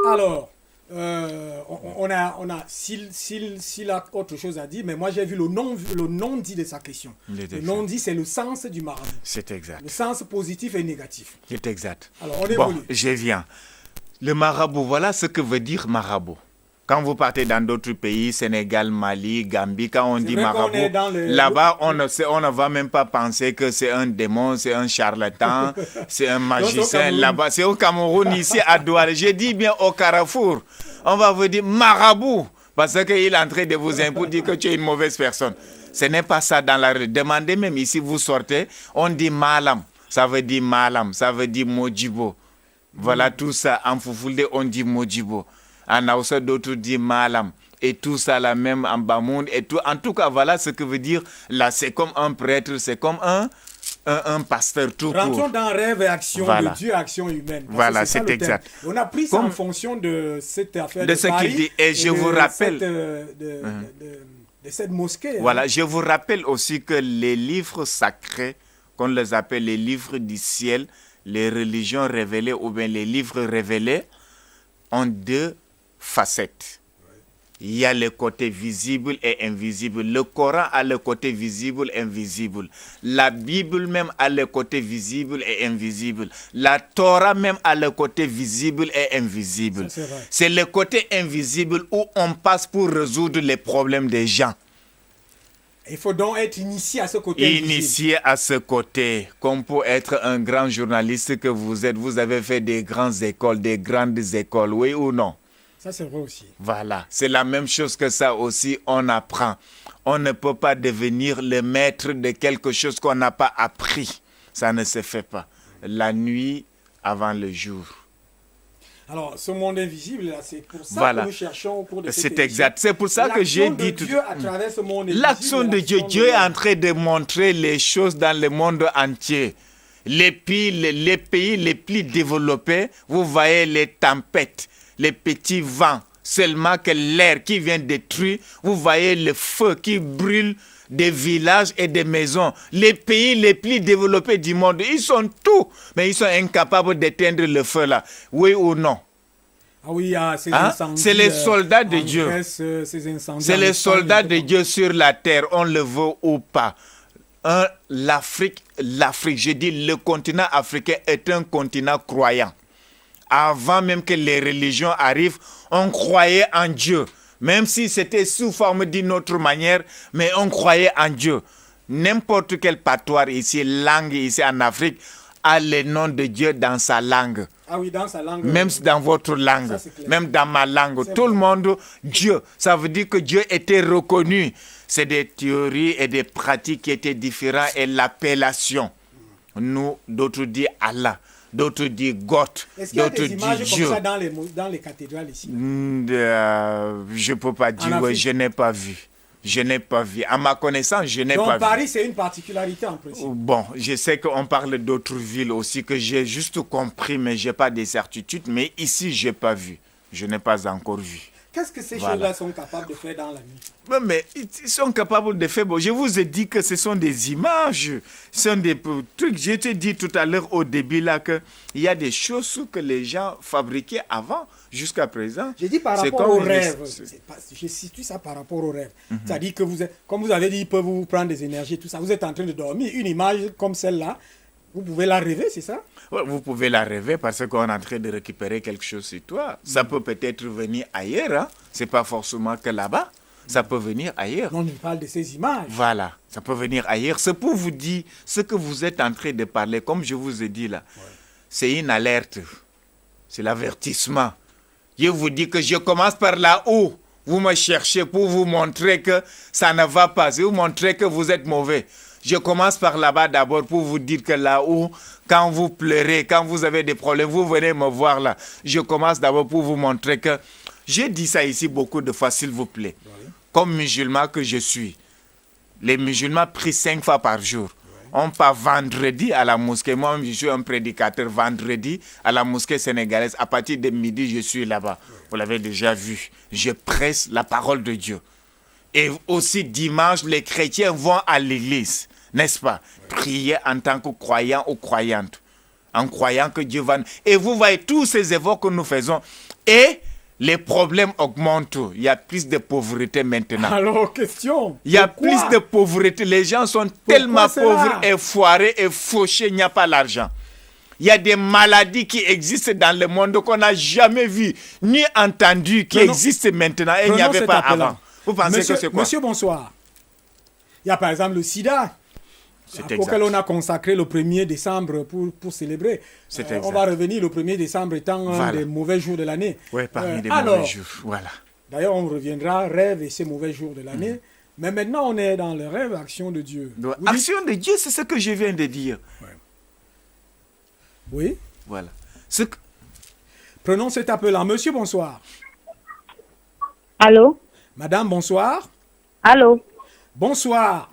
Alors, on a s'il a autre chose à dire, mais moi j'ai vu le non dit de sa question. Le non dit, c'est le sens du marabout. C'est exact. Le sens positif et négatif. C'est exact. Alors, on évolue. Bon, je viens. Le marabout, voilà ce que veut dire marabout. Quand vous partez dans d'autres pays, Sénégal, Mali, Gambie, quand on dit marabout, là-bas, on ne va même pas penser que c'est un démon, c'est un charlatan, c'est un magicien. Là-bas, c'est au Cameroun, ici, à Douala. J'ai dit bien au Carrefour. On va vous dire marabout, parce qu'il est en train de vous dire que tu es une mauvaise personne. Ce n'est pas ça dans la rue. Demandez même ici, vous sortez, on dit malam. Ça veut dire malam, ça veut dire mojibo. Voilà tout ça. En Foufoulde, on dit mojibo. En Aoussa, d'autres disent malam. Et tout ça, la même en Bamoun. Et tout. En tout cas, voilà ce que veut dire là. C'est comme un prêtre, c'est comme un un pasteur tout Rentrons court. dans rêve et action Voilà. de Dieu, action humaine. Parce Voilà, que ça c'est le exact. thème. On a pris ça Comme- en fonction de cette affaire de de ce qu'il Paris dit. Et je vous de rappelle- de cette mosquée. Voilà, je vous rappelle aussi que les livres sacrés, qu'on les appelle les livres du ciel, les religions révélées ou bien les livres révélés, ont deux facettes. Il y a le côté visible et invisible. Le Coran a le côté visible et invisible. La Bible même a le côté visible et invisible. La Torah même a le côté visible et invisible. Ça, c'est vrai. C'est le côté invisible où on passe pour résoudre les problèmes des gens. Il faut donc être initié à ce côté invisible. Initié à ce côté, comme pour être un grand journaliste que vous êtes, vous avez fait des grandes écoles, des grandes écoles, oui ou non? Ça, c'est vrai aussi. Voilà, c'est la même chose que ça aussi, on apprend. On ne peut pas devenir le maître de quelque chose qu'on n'a pas appris. Ça ne se fait pas. La nuit avant le jour. Alors, ce monde invisible, là, c'est pour ça Voilà. que nous cherchons au cours de cette C'est émission. exact. C'est pour ça que j'ai L'action de dit tout. Dieu à travers ce monde invisible, L'action de Dieu, l'action Dieu est l'homme. en train de montrer les choses dans le monde entier. Les pays les plus développés, vous voyez les tempêtes, les petits vents, seulement que l'air qui vient détruire, vous voyez le feu qui brûle des villages et des maisons. Les pays les plus développés du monde, ils sont tout, mais ils sont incapables d'éteindre le feu là. Oui ou non? Ah oui, il y a ces Hein? incendies. C'est les soldats de en Dieu. Grèce, ces incendies C'est en les Espagne, soldats je de sais pas. Dieu sur la terre, on le veut ou pas. L'Afrique, je dis le continent africain est un continent croyant. Avant même que les religions arrivent, on croyait en Dieu. Même si c'était sous forme d'une autre manière, mais on croyait en Dieu. N'importe quel patois ici, langue ici en Afrique, a le nom de Dieu dans sa langue. Ah oui, dans sa langue. Même dans votre langue, Ça, c'est clair. même dans ma langue, C'est tout vrai. le monde, Dieu, ça veut dire que Dieu était reconnu. C'est des théories et des pratiques qui étaient différentes et l'appellation. Nous, d'autres disent Allah, d'autres disent God, Est-ce qu'il y a d'autres des images disent comme Dieu. ça dans les cathédrales ici? Je ne peux pas dire, En oui, Afrique. je n'ai pas vu. Je n'ai pas vu. À ma connaissance, je n'ai Donc pas vu. Paris, c'est une particularité en principe. Bon, je sais qu'on parle d'autres villes aussi que j'ai juste compris, mais je n'ai pas de certitude. Mais ici, je n'ai pas vu. Je n'ai pas encore vu. Qu'est-ce que ces Voilà. choses-là sont capables de faire dans la nuit? Mais ils sont capables de faire. Bon, je vous ai dit que ce sont des images, ce sont des trucs. Je t'ai dit tout à l'heure au début là qu'il y a des choses que les gens fabriquaient avant, jusqu'à présent. J'ai dit par C'est rapport comme au une- rêve. Je situe ça par rapport au rêve. C'est-à-dire que vous êtes, comme vous avez dit, ils peuvent vous prendre des énergies, tout ça. Vous êtes en train de dormir. Une image comme celle-là, vous pouvez la rêver, c'est ça? Ouais, vous pouvez la rêver parce qu'on est en train de récupérer quelque chose sur toi. Ça peut peut-être venir ailleurs. Hein? Ce n'est pas forcément que là-bas. Ça peut venir ailleurs. Non, je parle de ces images. Voilà, ça peut venir ailleurs. C'est pour vous dire ce que vous êtes en train de parler, comme je vous ai dit là. C'est une alerte. C'est l'avertissement. Je vous dis que je commence par là-haut. Vous me cherchez pour vous montrer que ça ne va pas. C'est vous montrer que vous êtes mauvais. Je commence par là-bas d'abord pour vous dire que là-haut, quand vous pleurez, quand vous avez des problèmes, vous venez me voir là. Je commence d'abord pour vous montrer que... J'ai dit ça ici beaucoup de fois, s'il vous plaît. Comme musulman que je suis. Les musulmans prient 5 fois par jour. On part vendredi à la mosquée. Moi, je suis un prédicateur vendredi à la mosquée sénégalaise. À partir de midi, je suis là-bas. Vous l'avez déjà vu. Je presse la parole de Dieu. Et aussi dimanche, les chrétiens vont à l'église, n'est-ce pas? Prier en tant que croyants ou croyantes. En croyant que Dieu va... Et vous voyez tous ces efforts que nous faisons. Et les problèmes augmentent. Il y a plus de pauvreté maintenant. Alors, question. Il y a pourquoi? plus de pauvreté. Les gens sont tellement cela? pauvres et foirés et fauchés. Il n'y a pas l'argent. Il y a des maladies qui existent dans le monde qu'on n'a jamais vues, ni entendues, qui Prenons- existent maintenant et il n'y Prenons avait cet pas appel-là. avant. Vous pensez Monsieur, que c'est quoi? Monsieur, bonsoir. Il y a par exemple le sida, C'est auquel exact. on a consacré le 1er décembre pour célébrer. C'est On exact. va revenir le 1er décembre étant un Voilà. des mauvais jours de l'année. Oui, parmi les alors, mauvais jours. Voilà. D'ailleurs, on reviendra, rêve et ces mauvais jours de l'année. Mais maintenant, on est dans le rêve, action de Dieu. Donc, Vous dites- action de Dieu, c'est ce que je viens de dire. Oui. Voilà. Ce que- Prenons cet appel-là. Monsieur, bonsoir. Allô? Madame, bonsoir. Allô? Bonsoir.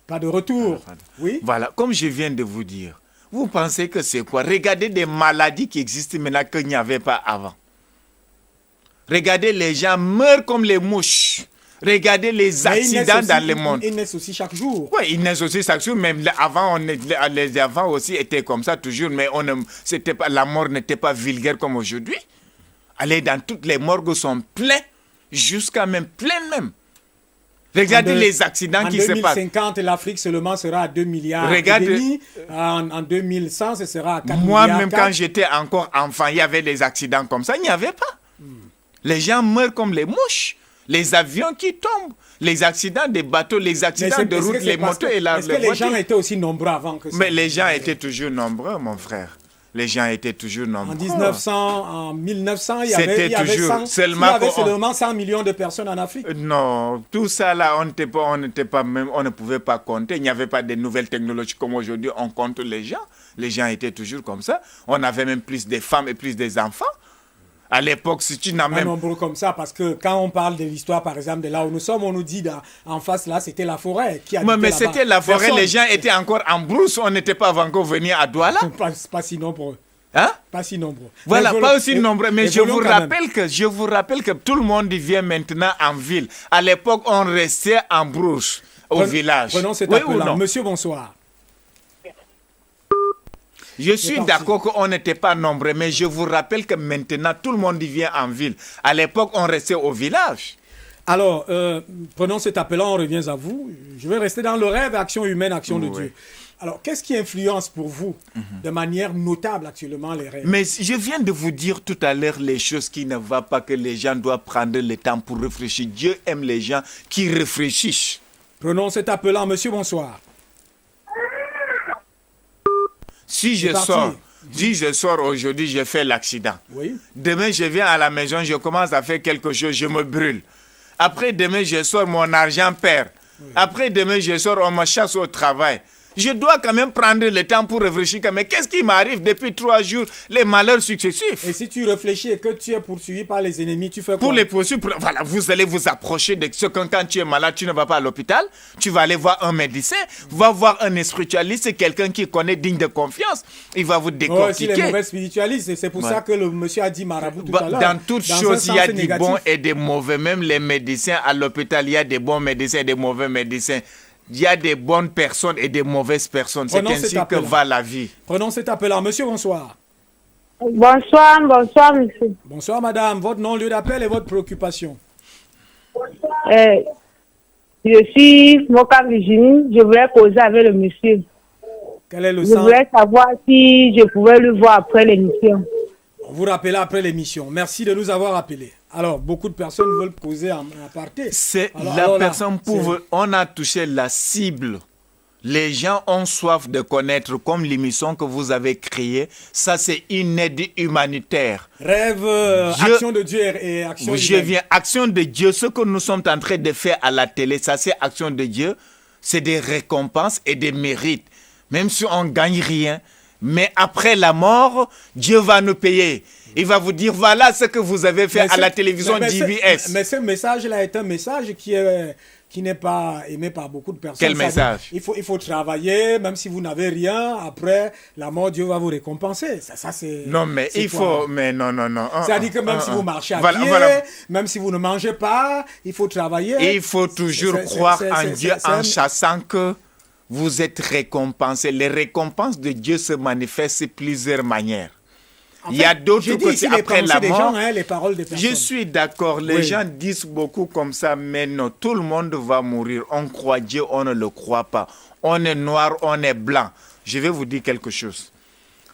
Pas de retour. Oui. Voilà, comme je viens de vous dire, vous pensez que c'est quoi? Regardez des maladies qui existent maintenant qu'il n'y avait pas avant. Regardez, les gens meurent comme les mouches. Regardez les accidents dans le monde. Ils naissent aussi chaque jour. Oui, ils naissent aussi chaque jour. Même avant, les avant aussi étaient comme ça toujours. Mais la mort n'était pas vulgaire comme aujourd'hui. Allez, dans toutes les morgues sont pleines. Jusqu'à même pleines même. Regardez les accidents qui se passent. En 2050, l'Afrique seulement sera à 2 milliards. Regardez, en 2100, ce sera à 4 milliards. Moi-même, quand j'étais encore enfant, il y avait des accidents comme ça. Il n'y avait pas. Les gens meurent comme les mouches. Les avions qui tombent, les accidents des bateaux, les accidents de route, les motos et la voiture. Est-ce que les gens étaient aussi nombreux avant que ça? Mais les gens étaient toujours nombreux, mon frère. Les gens étaient toujours nombreux. En 1900, il y avait seulement 100 millions de personnes en Afrique. Non, tout ça là, on ne pouvait pas compter. Il n'y avait pas de nouvelles technologies comme aujourd'hui. On compte les gens. Les gens étaient toujours comme ça. On avait même plus de femmes et plus des enfants. À l'époque, si tu n'as même... nombreux comme ça, parce que quand on parle de l'histoire, par exemple, de là où nous sommes, on nous dit en face, là, c'était la forêt. Mais c'était la forêt, personne. Les gens étaient encore en brousse, on n'était pas encore venus à Douala. Pas si nombreux. Hein? Pas si nombreux. Voilà, pas aussi nombreux, mais je vous rappelle que tout le monde vient maintenant en ville. À l'époque, on restait en brousse, au village. Prenons cet appel-là. Monsieur, bonsoir. Je suis d'accord qu'on n'était pas nombreux, mais je vous rappelle que maintenant, tout le monde vient en ville. À l'époque, on restait au village. Alors, prenons cet appel-là, on revient à vous. Je vais rester dans le rêve, action humaine, action de Dieu. Alors, qu'est-ce qui influence pour vous de manière notable actuellement les rêves? Mais je viens de vous dire tout à l'heure les choses qui ne vont pas, que les gens doivent prendre le temps pour réfléchir. Dieu aime les gens qui réfléchissent. Prenons cet appel-là, monsieur, bonsoir. Si je sors aujourd'hui, je fais l'accident. Oui. Demain, je viens à la maison, je commence à faire quelque chose, je me brûle. Après, demain, je sors, mon argent perd. Oui. Après, demain, je sors, on me chasse au travail. Je dois quand même prendre le temps pour réfléchir. Mais qu'est-ce qui m'arrive depuis 3 jours, les malheurs successifs? Et si tu réfléchis et que tu es poursuivi par les ennemis, tu fais quoi? Pour les poursuivre, voilà, vous allez vous approcher de ce que quand tu es malade, tu ne vas pas à l'hôpital. Tu vas aller voir un médecin, va voir un spiritualiste, quelqu'un qui connaît, digne de confiance. Il va vous décortiquer. Aussi les mauvais spiritualistes, c'est pour ça que le monsieur a dit marabout tout à l'heure. Dans toutes choses, il y a des bons et des mauvais. Même les médecins à l'hôpital, il y a des bons médecins et des mauvais médecins. Il y a des bonnes personnes et des mauvaises personnes. C'est ainsi que va la vie. Prenons cet appel-là. Monsieur, bonsoir. Bonsoir, monsieur. Bonsoir, madame. Votre nom, lieu d'appel et votre préoccupation. Je suis Moka Virginie. Je voulais causer avec le monsieur. Quel est le Je voulais savoir si je pouvais le voir après l'émission. On vous rappelle après l'émission. Merci de nous avoir appelés. Alors, beaucoup de personnes veulent poser en aparté. On a touché la cible. Les gens ont soif de connaître, comme l'émission que vous avez créée. Ça, c'est une aide humanitaire. Rêve, action de Dieu et action humaine. Action de Dieu. Ce que nous sommes en train de faire à la télé, ça, c'est action de Dieu. C'est des récompenses et des mérites. Même si on ne gagne rien. Mais après la mort, Dieu va nous payer. Il va vous dire, voilà ce que vous avez fait à la télévision DBS. Mais ce message-là est un message qui n'est pas aimé par beaucoup de personnes. Quel message? Il faut travailler, même si vous n'avez rien. Après la mort, Dieu va vous récompenser. Ça c'est. Non, mais il faut. Mais non. C'est-à-dire que même si vous marchez à pied, même si vous ne mangez pas, il faut travailler. Et il faut toujours croire en Dieu en chassant que vous êtes récompensé. Les récompenses de Dieu se manifestent de plusieurs manières. En fait, il y a d'autres côtés après la mort. Gens, les paroles des personnes. Je suis d'accord. Les gens disent beaucoup comme ça, mais non, tout le monde va mourir. On croit Dieu, on ne le croit pas. On est noir, on est blanc. Je vais vous dire quelque chose.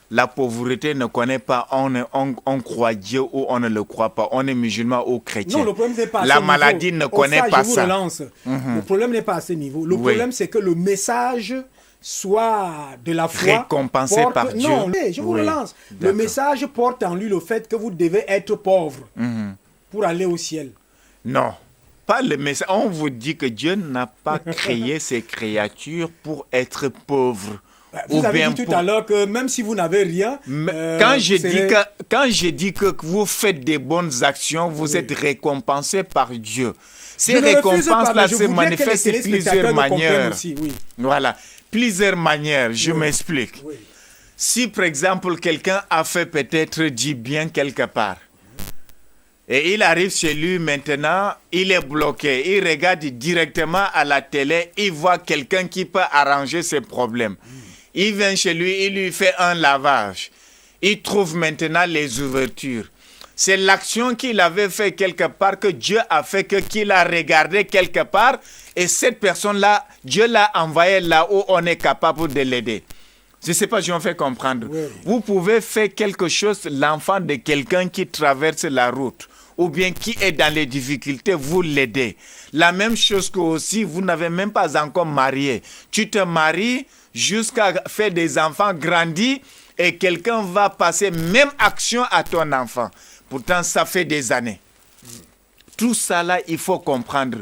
La pauvreté ne connaît pas on croit Dieu ou on ne le croit pas. On est musulman ou chrétien. Non, le problème n'est pas à ce La niveau. maladie ne connaît pas ça. Le problème n'est pas à ce niveau. Le problème, c'est que le message soit de la foi récompensé par Dieu. Non, je vous relance. Le message porte en lui le fait que vous devez être pauvre pour aller au ciel. Non, pas le message. On vous dit que Dieu n'a pas créé ces créatures pour être pauvres Vous avez dit tout à l'heure que même si vous n'avez rien... quand je dis que vous faites des bonnes actions, vous êtes récompensé par Dieu. Ces récompenses-là se manifestent de plusieurs manières. Aussi, oui. Voilà, plusieurs manières, je m'explique. Oui. Si par exemple quelqu'un a fait peut-être du bien quelque part, et il arrive chez lui maintenant, il est bloqué, il regarde directement à la télé, il voit quelqu'un qui peut arranger ses problèmes. Il vient chez lui, il lui fait un lavage. Il trouve maintenant les ouvertures. C'est l'action qu'il avait fait quelque part que Dieu a fait, qu'il a regardé quelque part. Et cette personne-là, Dieu l'a envoyé là où on est capable de l'aider. Je ne sais pas si on fait comprendre. Oui. Vous pouvez faire quelque chose, l'enfant de quelqu'un qui traverse la route, ou bien qui est dans les difficultés, vous l'aidez. La même chose que aussi, vous n'avez même pas encore marié. Tu te maries jusqu'à faire des enfants grandis et quelqu'un va passer même action à ton enfant. Pourtant, ça fait des années. Tout ça là, il faut comprendre.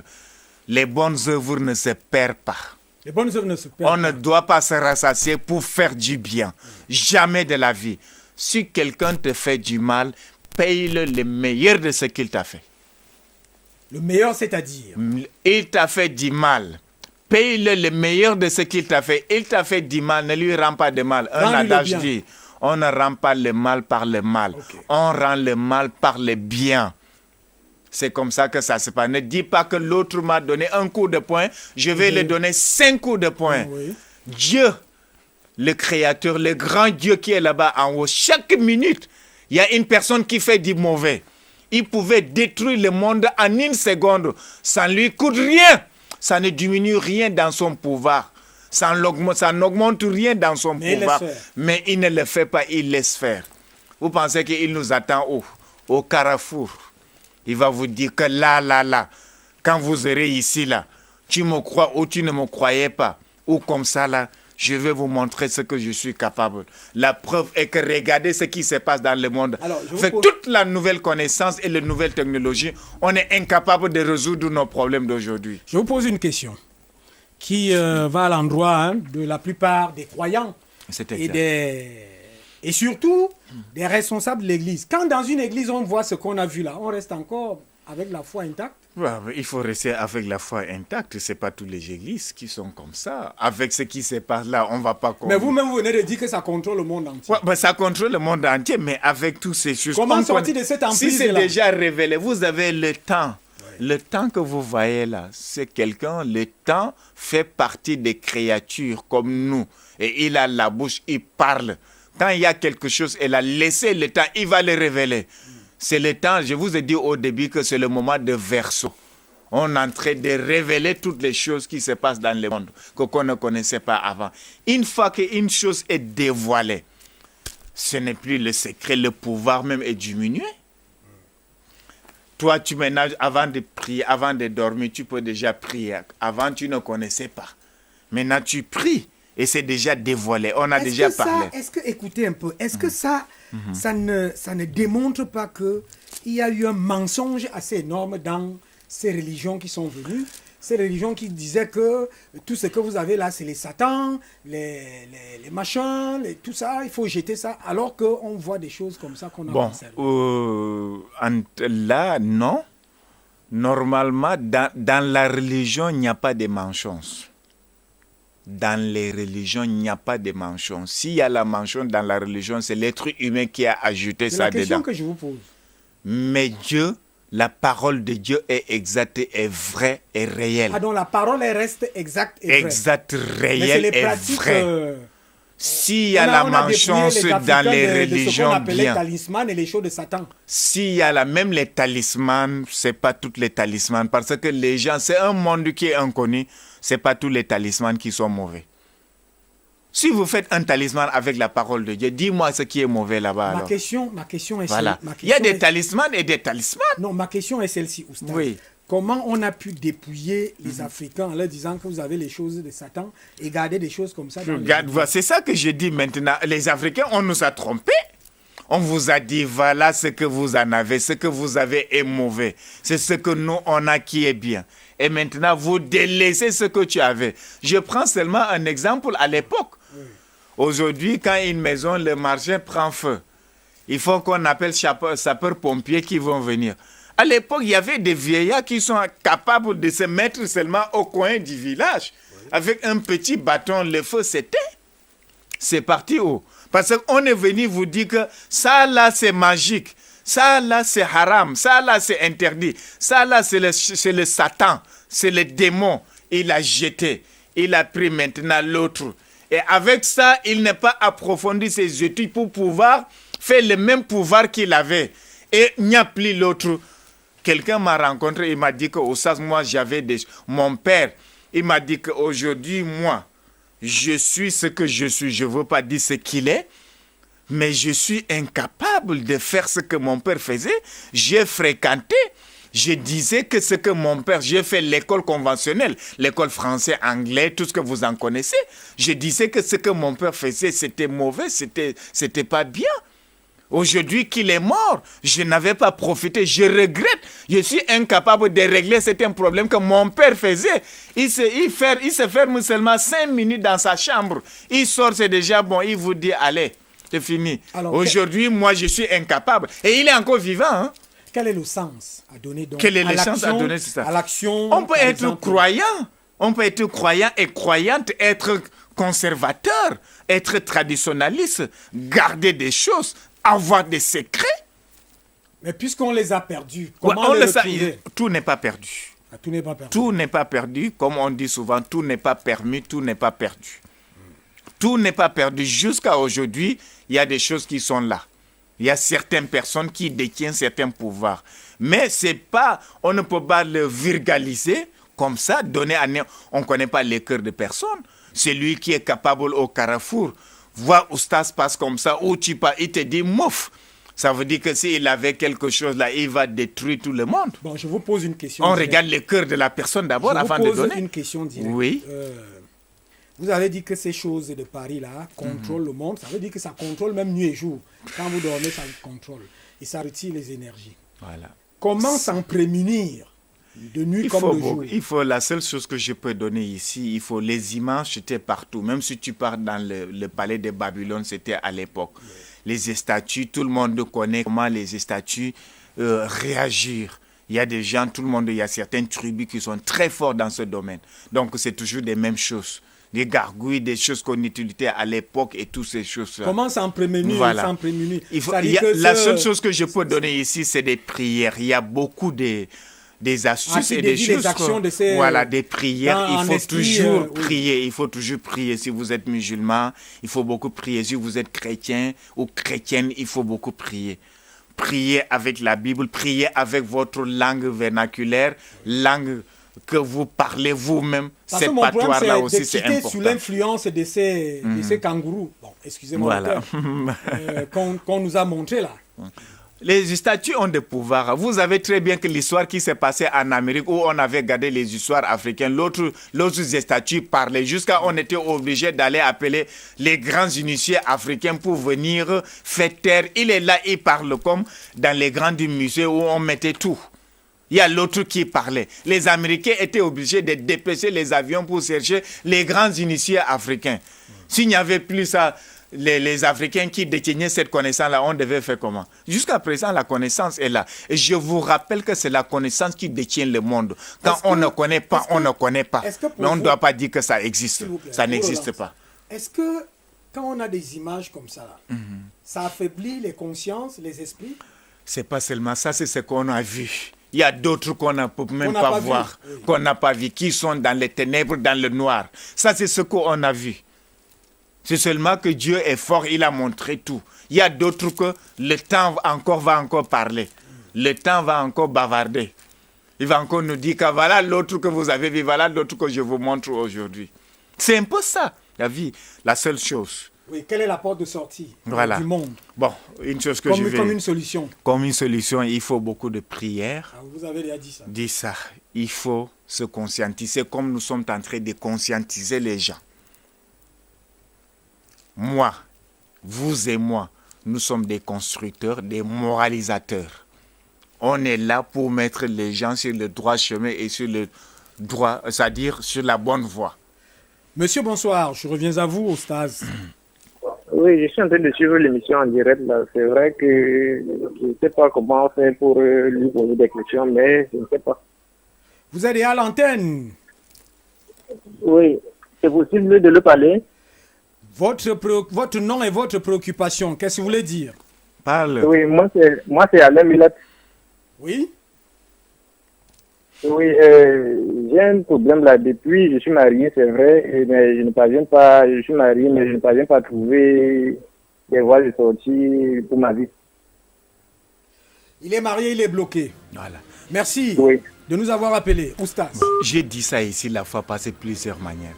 Les bonnes œuvres ne se perdent pas. Les bonnes œuvres ne se perdent pas. On ne doit pas se rassasier pour faire du bien. Jamais de la vie. Si quelqu'un te fait du mal, paye-le le meilleur de ce qu'il t'a fait. Le meilleur, c'est-à-dire? Il t'a fait du mal. Paye-le le meilleur de ce qu'il t'a fait. Il t'a fait du mal, ne lui rend pas de mal. Un adage dit, on ne rend pas le mal par le mal. Okay. On rend le mal par le bien. C'est comme ça que ça se passe. Ne dis pas que l'autre m'a donné un coup de poing, je vais lui donner 5 coups de poing. Oui. Dieu, le Créateur, le grand Dieu qui est là-bas en haut, chaque minute, il y a une personne qui fait du mauvais. Il pouvait détruire le monde en une seconde. Ça ne lui coûte rien. Ça ne diminue rien dans son pouvoir. Ça n'augmente rien dans son pouvoir. Mais il ne le fait pas, il laisse faire. Vous pensez qu'il nous attend où? Au carrefour. Il va vous dire que là, quand vous serez ici, là, tu me crois ou tu ne me croyais pas. Ou comme ça, là, je vais vous montrer ce que je suis capable. La preuve est que regardez ce qui se passe dans le monde. Avec toute la nouvelle connaissance et les nouvelles technologies, on est incapable de résoudre nos problèmes d'aujourd'hui. Je vous pose une question qui va à l'endroit de la plupart des croyants et surtout des responsables de l'Église. Quand dans une église, on voit ce qu'on a vu là, on reste encore avec la foi intacte? Il faut rester avec la foi intacte. Ce n'est pas toutes les églises qui sont comme ça. Avec ce qui se passe là, on ne va pas... Mais vous-même, vous venez de dire que ça contrôle le monde entier. Ça contrôle le monde entier, mais avec toutes ces choses... Comment sortir de cette emprise? Si c'est déjà révélé, vous avez le temps. Le temps que vous voyez là, c'est quelqu'un, le temps fait partie des créatures comme nous. Et il a la bouche, il parle. Quand il y a quelque chose, il a laissé le temps, il va le révéler. C'est le temps, je vous ai dit au début que c'est le moment de verseau. On est en train de révéler toutes les choses qui se passent dans le monde, qu'on ne connaissait pas avant. Une fois qu'une chose est dévoilée, ce n'est plus le secret, le pouvoir même est diminué. Toi, tu ménages avant de prier, avant de dormir, tu peux déjà prier. Avant, tu ne connaissais pas. Maintenant, tu pries. Et c'est déjà dévoilé, on a déjà parlé. Est-ce que, écoutez un peu, est-ce que ça ne démontre pas qu'il y a eu un mensonge assez énorme dans ces religions qui sont venues, ces religions qui disaient que tout ce que vous avez là, c'est les satans, les machins, tout ça, il faut jeter ça, alors qu'on voit des choses comme ça qu'on a là, non. Normalement, dans la religion, il n'y a pas de mensonge. Dans les religions, il n'y a pas de mensonge. S'il y a la mensonge dans la religion, c'est l'être humain qui a ajouté ça dedans. C'est la question que je vous pose. Mais Dieu, la parole de Dieu est exacte et vraie et réelle. Ah donc la parole reste exacte et vraie. Exacte, réelle et vraie. S'il y a la mensonge dans les religions, ce qu'on appelle les talismans et les choses de Satan. S'il y a même les talismans, ce n'est pas tous les talismans. Parce que les gens, c'est un monde qui est inconnu. Ce n'est pas tous les talismans qui sont mauvais. Si vous faites un talisman avec la parole de Dieu, dis-moi ce qui est mauvais là-bas. Ma question est voilà. Il y a des talismans et des talismans. Non, ma question est celle-ci, Oustaz. Oui. Comment on a pu dépouiller les Africains en leur disant que vous avez les choses de Satan et garder des choses comme ça dans c'est ça que je dis maintenant. Les Africains, on nous a trompés. On vous a dit, voilà ce que vous en avez, ce que vous avez est mauvais. C'est ce que nous, on a qui est bien. Et maintenant, vous délaissez ce que tu avais. Je prends seulement un exemple à l'époque. Oui. Aujourd'hui, quand une maison, le marché prend feu, il faut qu'on appelle sapeurs-pompiers qui vont venir. À l'époque, il y avait des vieillards qui sont capables de se mettre seulement au coin du village. Avec un petit bâton, le feu s'éteint. C'est parti où? Parce qu'on est venu vous dire que ça là, c'est magique. Ça là, c'est haram. Ça là, c'est interdit. Ça là, c'est le Satan. C'est le démon. Il a jeté. Il a pris maintenant l'autre. Et avec ça, il n'a pas approfondi ses études pour pouvoir faire le même pouvoir qu'il avait. Et il n'y a plus l'autre. Quelqu'un m'a rencontré, il m'a dit que au sens, moi, mon père, il m'a dit qu'aujourd'hui, moi, je suis ce que je suis. Je ne veux pas dire ce qu'il est, mais je suis incapable de faire ce que mon père faisait. J'ai fréquenté. Je disais que ce que mon père, j'ai fait l'école conventionnelle, l'école français, anglais, tout ce que vous en connaissez. Je disais que ce que mon père faisait, c'était mauvais, c'était pas bien. Aujourd'hui qu'il est mort, je n'avais pas profité, je regrette. Je suis incapable de régler certains problèmes que mon père faisait. Il se ferme seulement 5 minutes dans sa chambre. Il sort, c'est déjà bon, il vous dit, allez, c'est fini. Aujourd'hui, moi, je suis incapable. Et il est encore vivant, hein. Quel est le sens à donner donc Quel est le sens à donner, c'est ça? À l'action. On peut être croyant. On peut être croyant et croyante, être conservateur, être traditionnaliste, garder des choses, avoir des secrets. Mais puisqu'on les a perdus, comment les retrouver? Tout n'est pas perdu. Ah, tout n'est pas perdu. Tout n'est pas perdu. Comme on dit souvent, tout n'est pas permis, tout n'est pas perdu. Tout n'est pas perdu. Jusqu'à aujourd'hui, il y a des choses qui sont là. Il y a certaines personnes qui détiennent certains pouvoirs. Mais c'est pas, on ne peut pas le virgaliser comme ça, donner à... On ne connaît pas les cœurs de personne. C'est lui qui est capable au carrefour. Voir où ça se passe comme ça, où tu pas, il te dit mouf. Ça veut dire que s'il avait quelque chose là, il va détruire tout le monde. Bon, je vous pose une question. On regarde le cœur de la personne d'abord avant de donner. Je vous pose une question directe. Oui. Vous avez dit que ces choses de Paris-là contrôlent le monde. Ça veut dire que ça contrôle même nuit et jour. Quand vous dormez, ça contrôle. Et ça retire les énergies. Voilà. Comment s'en prémunir de nuit comme de jour? La seule chose que je peux donner ici, les images, c'était partout. Même si tu pars dans le palais de Babylone, c'était à l'époque. Les statues, tout le monde connaît comment les statues réagir. Il y a des gens, il y a certaines tribus qui sont très forts dans ce domaine. Donc, c'est toujours des mêmes choses. Des gargouilles, des choses qu'on utilisait à l'époque et toutes ces choses-là. Comment s'en prémunir? Voilà. La seule chose que je peux donner ici, c'est des prières. Il y a beaucoup des astuces et des choses. Des prières. Il faut toujours prier. Il faut toujours prier. Si vous êtes musulman, il faut beaucoup prier. Si vous êtes chrétien ou chrétienne, il faut beaucoup prier. Priez avec la Bible, priez avec votre langue vernaculaire, langue que vous parlez vous-même. Cette patois-là aussi, c'est important. Sous l'influence de ces kangourous, excusez-moi, qu'on nous a montré là. Les statues ont des pouvoirs. Vous savez très bien que l'histoire qui s'est passée en Amérique, où on avait gardé les histoires africaines, l'autre statues parlaient. Jusqu'à on était obligé d'aller appeler les grands initiés africains pour venir faire taire. Il est là, il parle comme dans les grands musées où on mettait tout. Il y a l'autre qui parlait. Les Américains étaient obligés de dépêcher les avions pour chercher les grands initiés africains. S'il n'y avait plus ça, les Africains qui détenaient cette connaissance-là, on devait faire comment? Jusqu'à présent, la connaissance est là. Et je vous rappelle que c'est la connaissance qui détient le monde. Quand on ne connaît pas, on ne connaît pas. Mais on ne doit pas dire que ça existe. Ça n'existe pas. Est-ce que quand on a des images comme ça, là, ça affaiblit les consciences, les esprits? C'est pas seulement ça, c'est ce qu'on a vu. Il y a d'autres qu'on ne peut même pas voir, qu'on n'a pas vu, qui sont dans les ténèbres, dans le noir. Ça, c'est ce qu'on a vu. C'est seulement que Dieu est fort, il a montré tout. Il y a d'autres que le temps va encore parler. Le temps va encore bavarder. Il va encore nous dire que voilà l'autre que vous avez vu, voilà l'autre que je vous montre aujourd'hui. C'est un peu ça, la vie, la seule chose. Oui, quelle est la porte de sortie du monde? Bon, une chose que comme une solution. Comme une solution, il faut beaucoup de prières. Vous avez déjà dit ça. Dit ça. Il faut se conscientiser comme nous sommes en train de conscientiser les gens. Moi, vous et moi, nous sommes des constructeurs, des moralisateurs. On est là pour mettre les gens sur le droit chemin et sur le droit, c'est-à-dire sur la bonne voie. Monsieur, bonsoir. Je reviens à vous, Ostaz. Oui, je suis en train de suivre l'émission en direct là. C'est vrai que je ne sais pas comment faire pour lui poser des questions, mais je ne sais pas. Vous êtes à l'antenne. Oui, c'est possible de le parler. Votre nom et votre préoccupation, qu'est-ce que vous voulez dire? Parle. Oui, moi c'est Alain Millet. Oui. Oui, j'ai un problème là. Depuis, je suis marié, c'est vrai, mais je ne parviens pas. Je suis marié, mais je ne parviens pas à trouver des voies de sortie pour ma vie. Il est marié, il est bloqué. Voilà. Merci Oui. de nous avoir appelés. Oustas. J'ai dit ça ici la fois passée de plusieurs manières.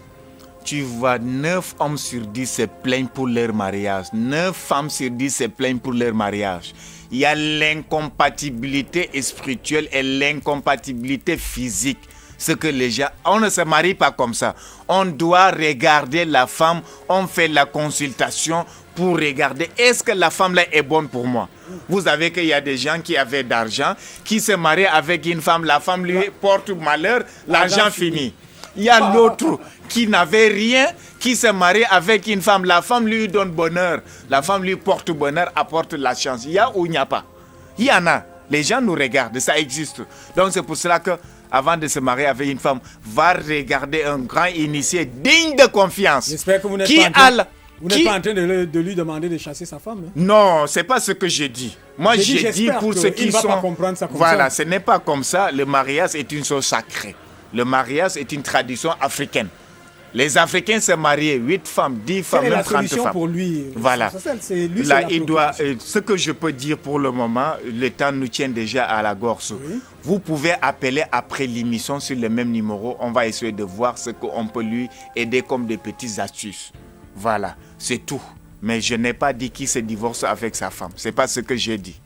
Tu vois, 9 hommes sur 10 se plaignent pour leur mariage. 9 femmes sur 10 se plaignent pour leur mariage. Il y a l'incompatibilité spirituelle et l'incompatibilité physique. Ce que les gens... On ne se marie pas comme ça. On doit regarder la femme. On fait la consultation pour regarder est-ce que la femme là est bonne pour moi. Vous savez qu'il y a des gens qui avaient d'argent, qui se marient avec une femme. La femme lui porte malheur, l'argent finit. Il y a l'autre qui n'avait rien, qui se marie avec une femme. La femme lui donne bonheur. La femme lui porte bonheur, apporte la chance. Il y a ou il n'y a pas? Il y en a. Les gens nous regardent, ça existe. Donc c'est pour cela que avant de se marier avec une femme, va regarder un grand initié digne de confiance. J'espère que vous n'êtes pas en train de lui demander de chasser sa femme. Hein? Non, c'est pas ce que j'ai dit. Moi, j'ai dit pour ceux qui sont... Pas comprendre ça comme voilà, ça. Ce n'est pas comme ça. Le mariage est une chose sacrée. Le mariage est une tradition africaine. Les Africains se marient 8 femmes, 10 femmes, même 30 femmes. Pour lui. Voilà. Lui, là, il doit. Ce que je peux dire pour le moment, le temps nous tient déjà à la gorge. Oui. Vous pouvez appeler après l'émission sur le même numéro. On va essayer de voir ce qu'on peut lui aider comme des petites astuces. Voilà, c'est tout. Mais je n'ai pas dit qu'il se divorce avec sa femme. C'est pas ce que j'ai dit.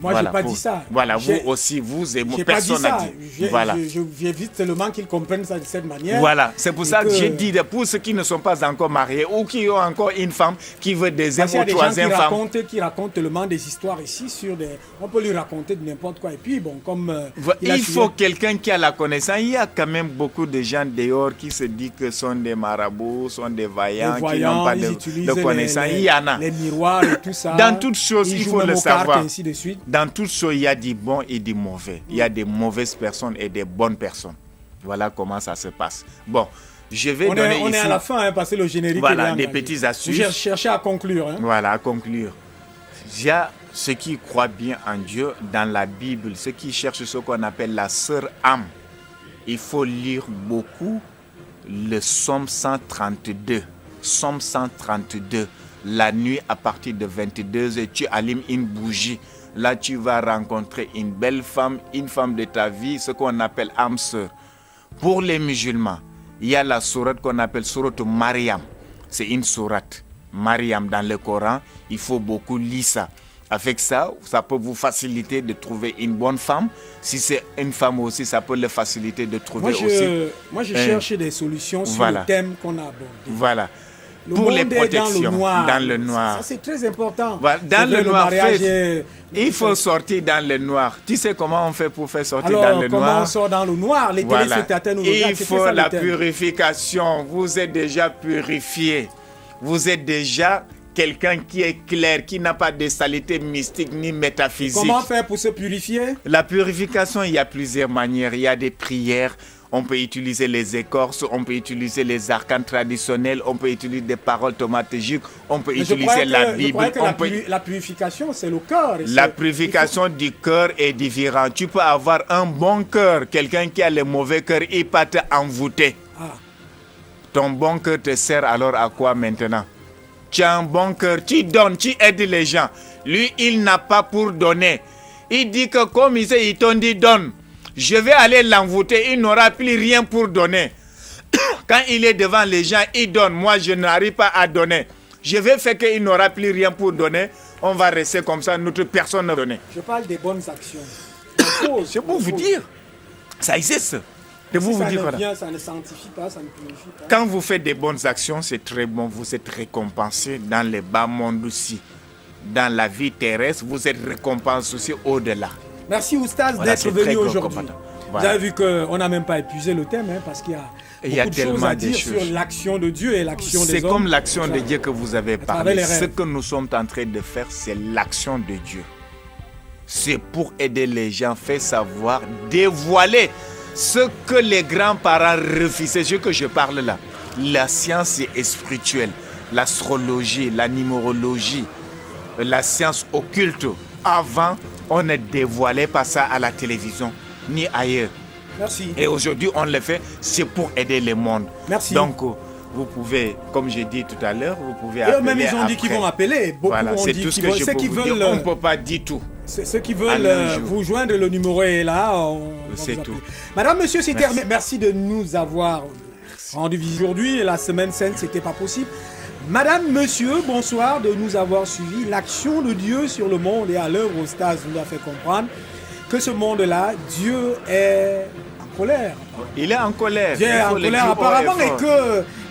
Moi, voilà, je n'ai pas dit ça. Voilà, vous aussi, vous et moi, personne n'a dit. Voilà. J'évite seulement qu'ils comprennent ça de cette manière. Voilà, c'est pour ça que j'ai dit, pour ceux qui ne sont pas encore mariés ou qui ont encore une femme qui veut deuxième ou troisième femme. Qui racontent tellement des histoires ici sur des... On peut lui raconter de n'importe quoi. Et puis, bon, comme... il faut quelqu'un qui a la connaissance. Il y a quand même beaucoup de gens dehors qui se disent que sont des marabouts, sont des vaillants, qui n'ont pas de connaissance. Il y en a. Les miroirs et tout ça. Dans toutes choses, il faut le savoir. Ainsi de suite. Dans toutes choses, il y a des bons et des mauvais. Il y a des mauvaises personnes et des bonnes personnes. Voilà comment ça se passe. Bon, je vais donner ici... On est à la fin, hein, parce que le générique... Voilà, des petites astuces. Vous cherchez à conclure. Hein. Voilà, à conclure. Il y a ceux qui croient bien en Dieu dans la Bible, ceux qui cherchent ce qu'on appelle la sœur âme. Il faut lire beaucoup le Psaume 132. Psaume 132. La nuit, à partir de 22h, tu allumes une bougie. Là, tu vas rencontrer une belle femme, une femme de ta vie, ce qu'on appelle âme sœur. Pour les musulmans, il y a la sourate qu'on appelle sourate Mariam. C'est une sourate Mariam dans le Coran. Il faut beaucoup lire ça. Avec ça, ça peut vous faciliter de trouver une bonne femme. Si c'est une femme aussi, ça peut le faciliter de trouver Moi, je cherche des solutions sur le thème qu'on a abordé. Voilà. Pour les protections, dans le noir. Ça, c'est très important. Voilà. Dans le noir, il faut sortir dans le noir. Tu sais comment on fait pour faire sortir dans le noir? Comment on sort dans le noir? Les téléspectateurs nous regardent. Il faut la purification. Vous êtes déjà purifié. Vous êtes déjà quelqu'un qui est clair, qui n'a pas de saleté mystique ni métaphysique. Comment faire pour se purifier? La purification, il y a plusieurs manières. Il y a des prières. On peut utiliser les écorces, on peut utiliser les arcanes traditionnels, on peut utiliser des paroles thaumaturgiques, on peut utiliser la Bible. La purification, c'est le cœur. La purification du cœur est différente. Tu peux avoir un bon cœur, quelqu'un qui a le mauvais cœur, il peut t'envoûter. Ton bon cœur te sert alors à quoi maintenant? Tu as un bon cœur, tu donnes, tu aides les gens. Lui, il n'a pas pour donner. Il dit que comme ils t'ont dit donne. Je vais aller l'envoûter, il n'aura plus rien pour donner. Quand il est devant les gens, il donne. Moi, je n'arrive pas à donner. Je vais faire qu'il n'aura plus rien pour donner. On va rester comme ça, notre personne ne donne. Je parle des bonnes actions. C'est pour vous dire. Ça existe. Ça ne sanctifie pas, ça ne purifie pas. Quand vous faites des bonnes actions, c'est très bon. Vous êtes récompensé dans les bas mondes aussi. Dans la vie terrestre, vous êtes récompensé aussi au-delà. Merci Oustas d'être venu aujourd'hui. Vous avez vu qu'on n'a même pas épuisé le thème, parce qu'il y a beaucoup de choses à dire sur l'action de Dieu et l'action des hommes. C'est comme l'action de Dieu que vous avez parlé. Ce que nous sommes en train de faire, c'est l'action de Dieu. C'est pour aider les gens, faire savoir, dévoiler ce que les grands-parents refusaient. Ce que je parle là, la science spirituelle, l'astrologie, la numérologie, la science occulte. Avant, on ne dévoilait pas ça à la télévision, ni ailleurs. Merci. Et aujourd'hui, on le fait, c'est pour aider le monde. Merci. Donc, vous pouvez, comme j'ai dit tout à l'heure, vous pouvez appeler. Et eux-mêmes, ils ont dit qu'ils vont appeler. Beaucoup voilà, ont c'est dit tout ce que je peux vous dire. On ne peut pas dire tout. Ceux qui veulent vous joindre, le numéro est là. C'est tout. Madame, monsieur, c'est terminé. Merci de nous avoir rendu visite aujourd'hui. La semaine sainte, ce n'était pas possible. Madame, monsieur, bonsoir de nous avoir suivis. L'action de Dieu sur le monde et à l'œuvre au stade nous a fait comprendre que ce monde-là, Dieu est en colère. Il est en colère. Dieu est en colère apparemment et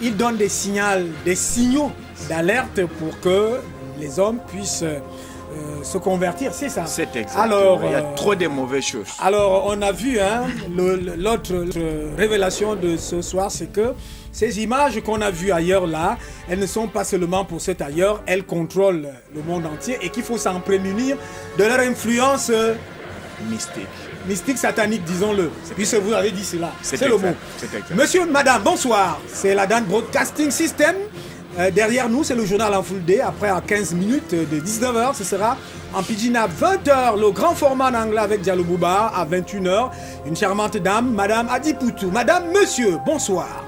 qu'il donne des signaux d'alerte pour que les hommes puissent se convertir, c'est ça. C'est exactement. Alors, il y a trop de mauvaises choses. Alors, on a vu, l'autre révélation de ce soir, c'est que ces images qu'on a vues ailleurs là, elles ne sont pas seulement pour cet ailleurs, elles contrôlent le monde entier et qu'il faut s'en prémunir de leur influence mystique, satanique, disons-le. Puisque vous avez dit cela, c'est le mot. Monsieur, madame, bonsoir. C'est la Dan Broadcasting System. Derrière nous, c'est le journal en full day. Après, à 15 minutes de 19h, ce sera en pidgin à 20h, le grand format en anglais avec Diallo Bouba. À 21h, une charmante dame, Madame Adipoutou. Madame, monsieur, bonsoir.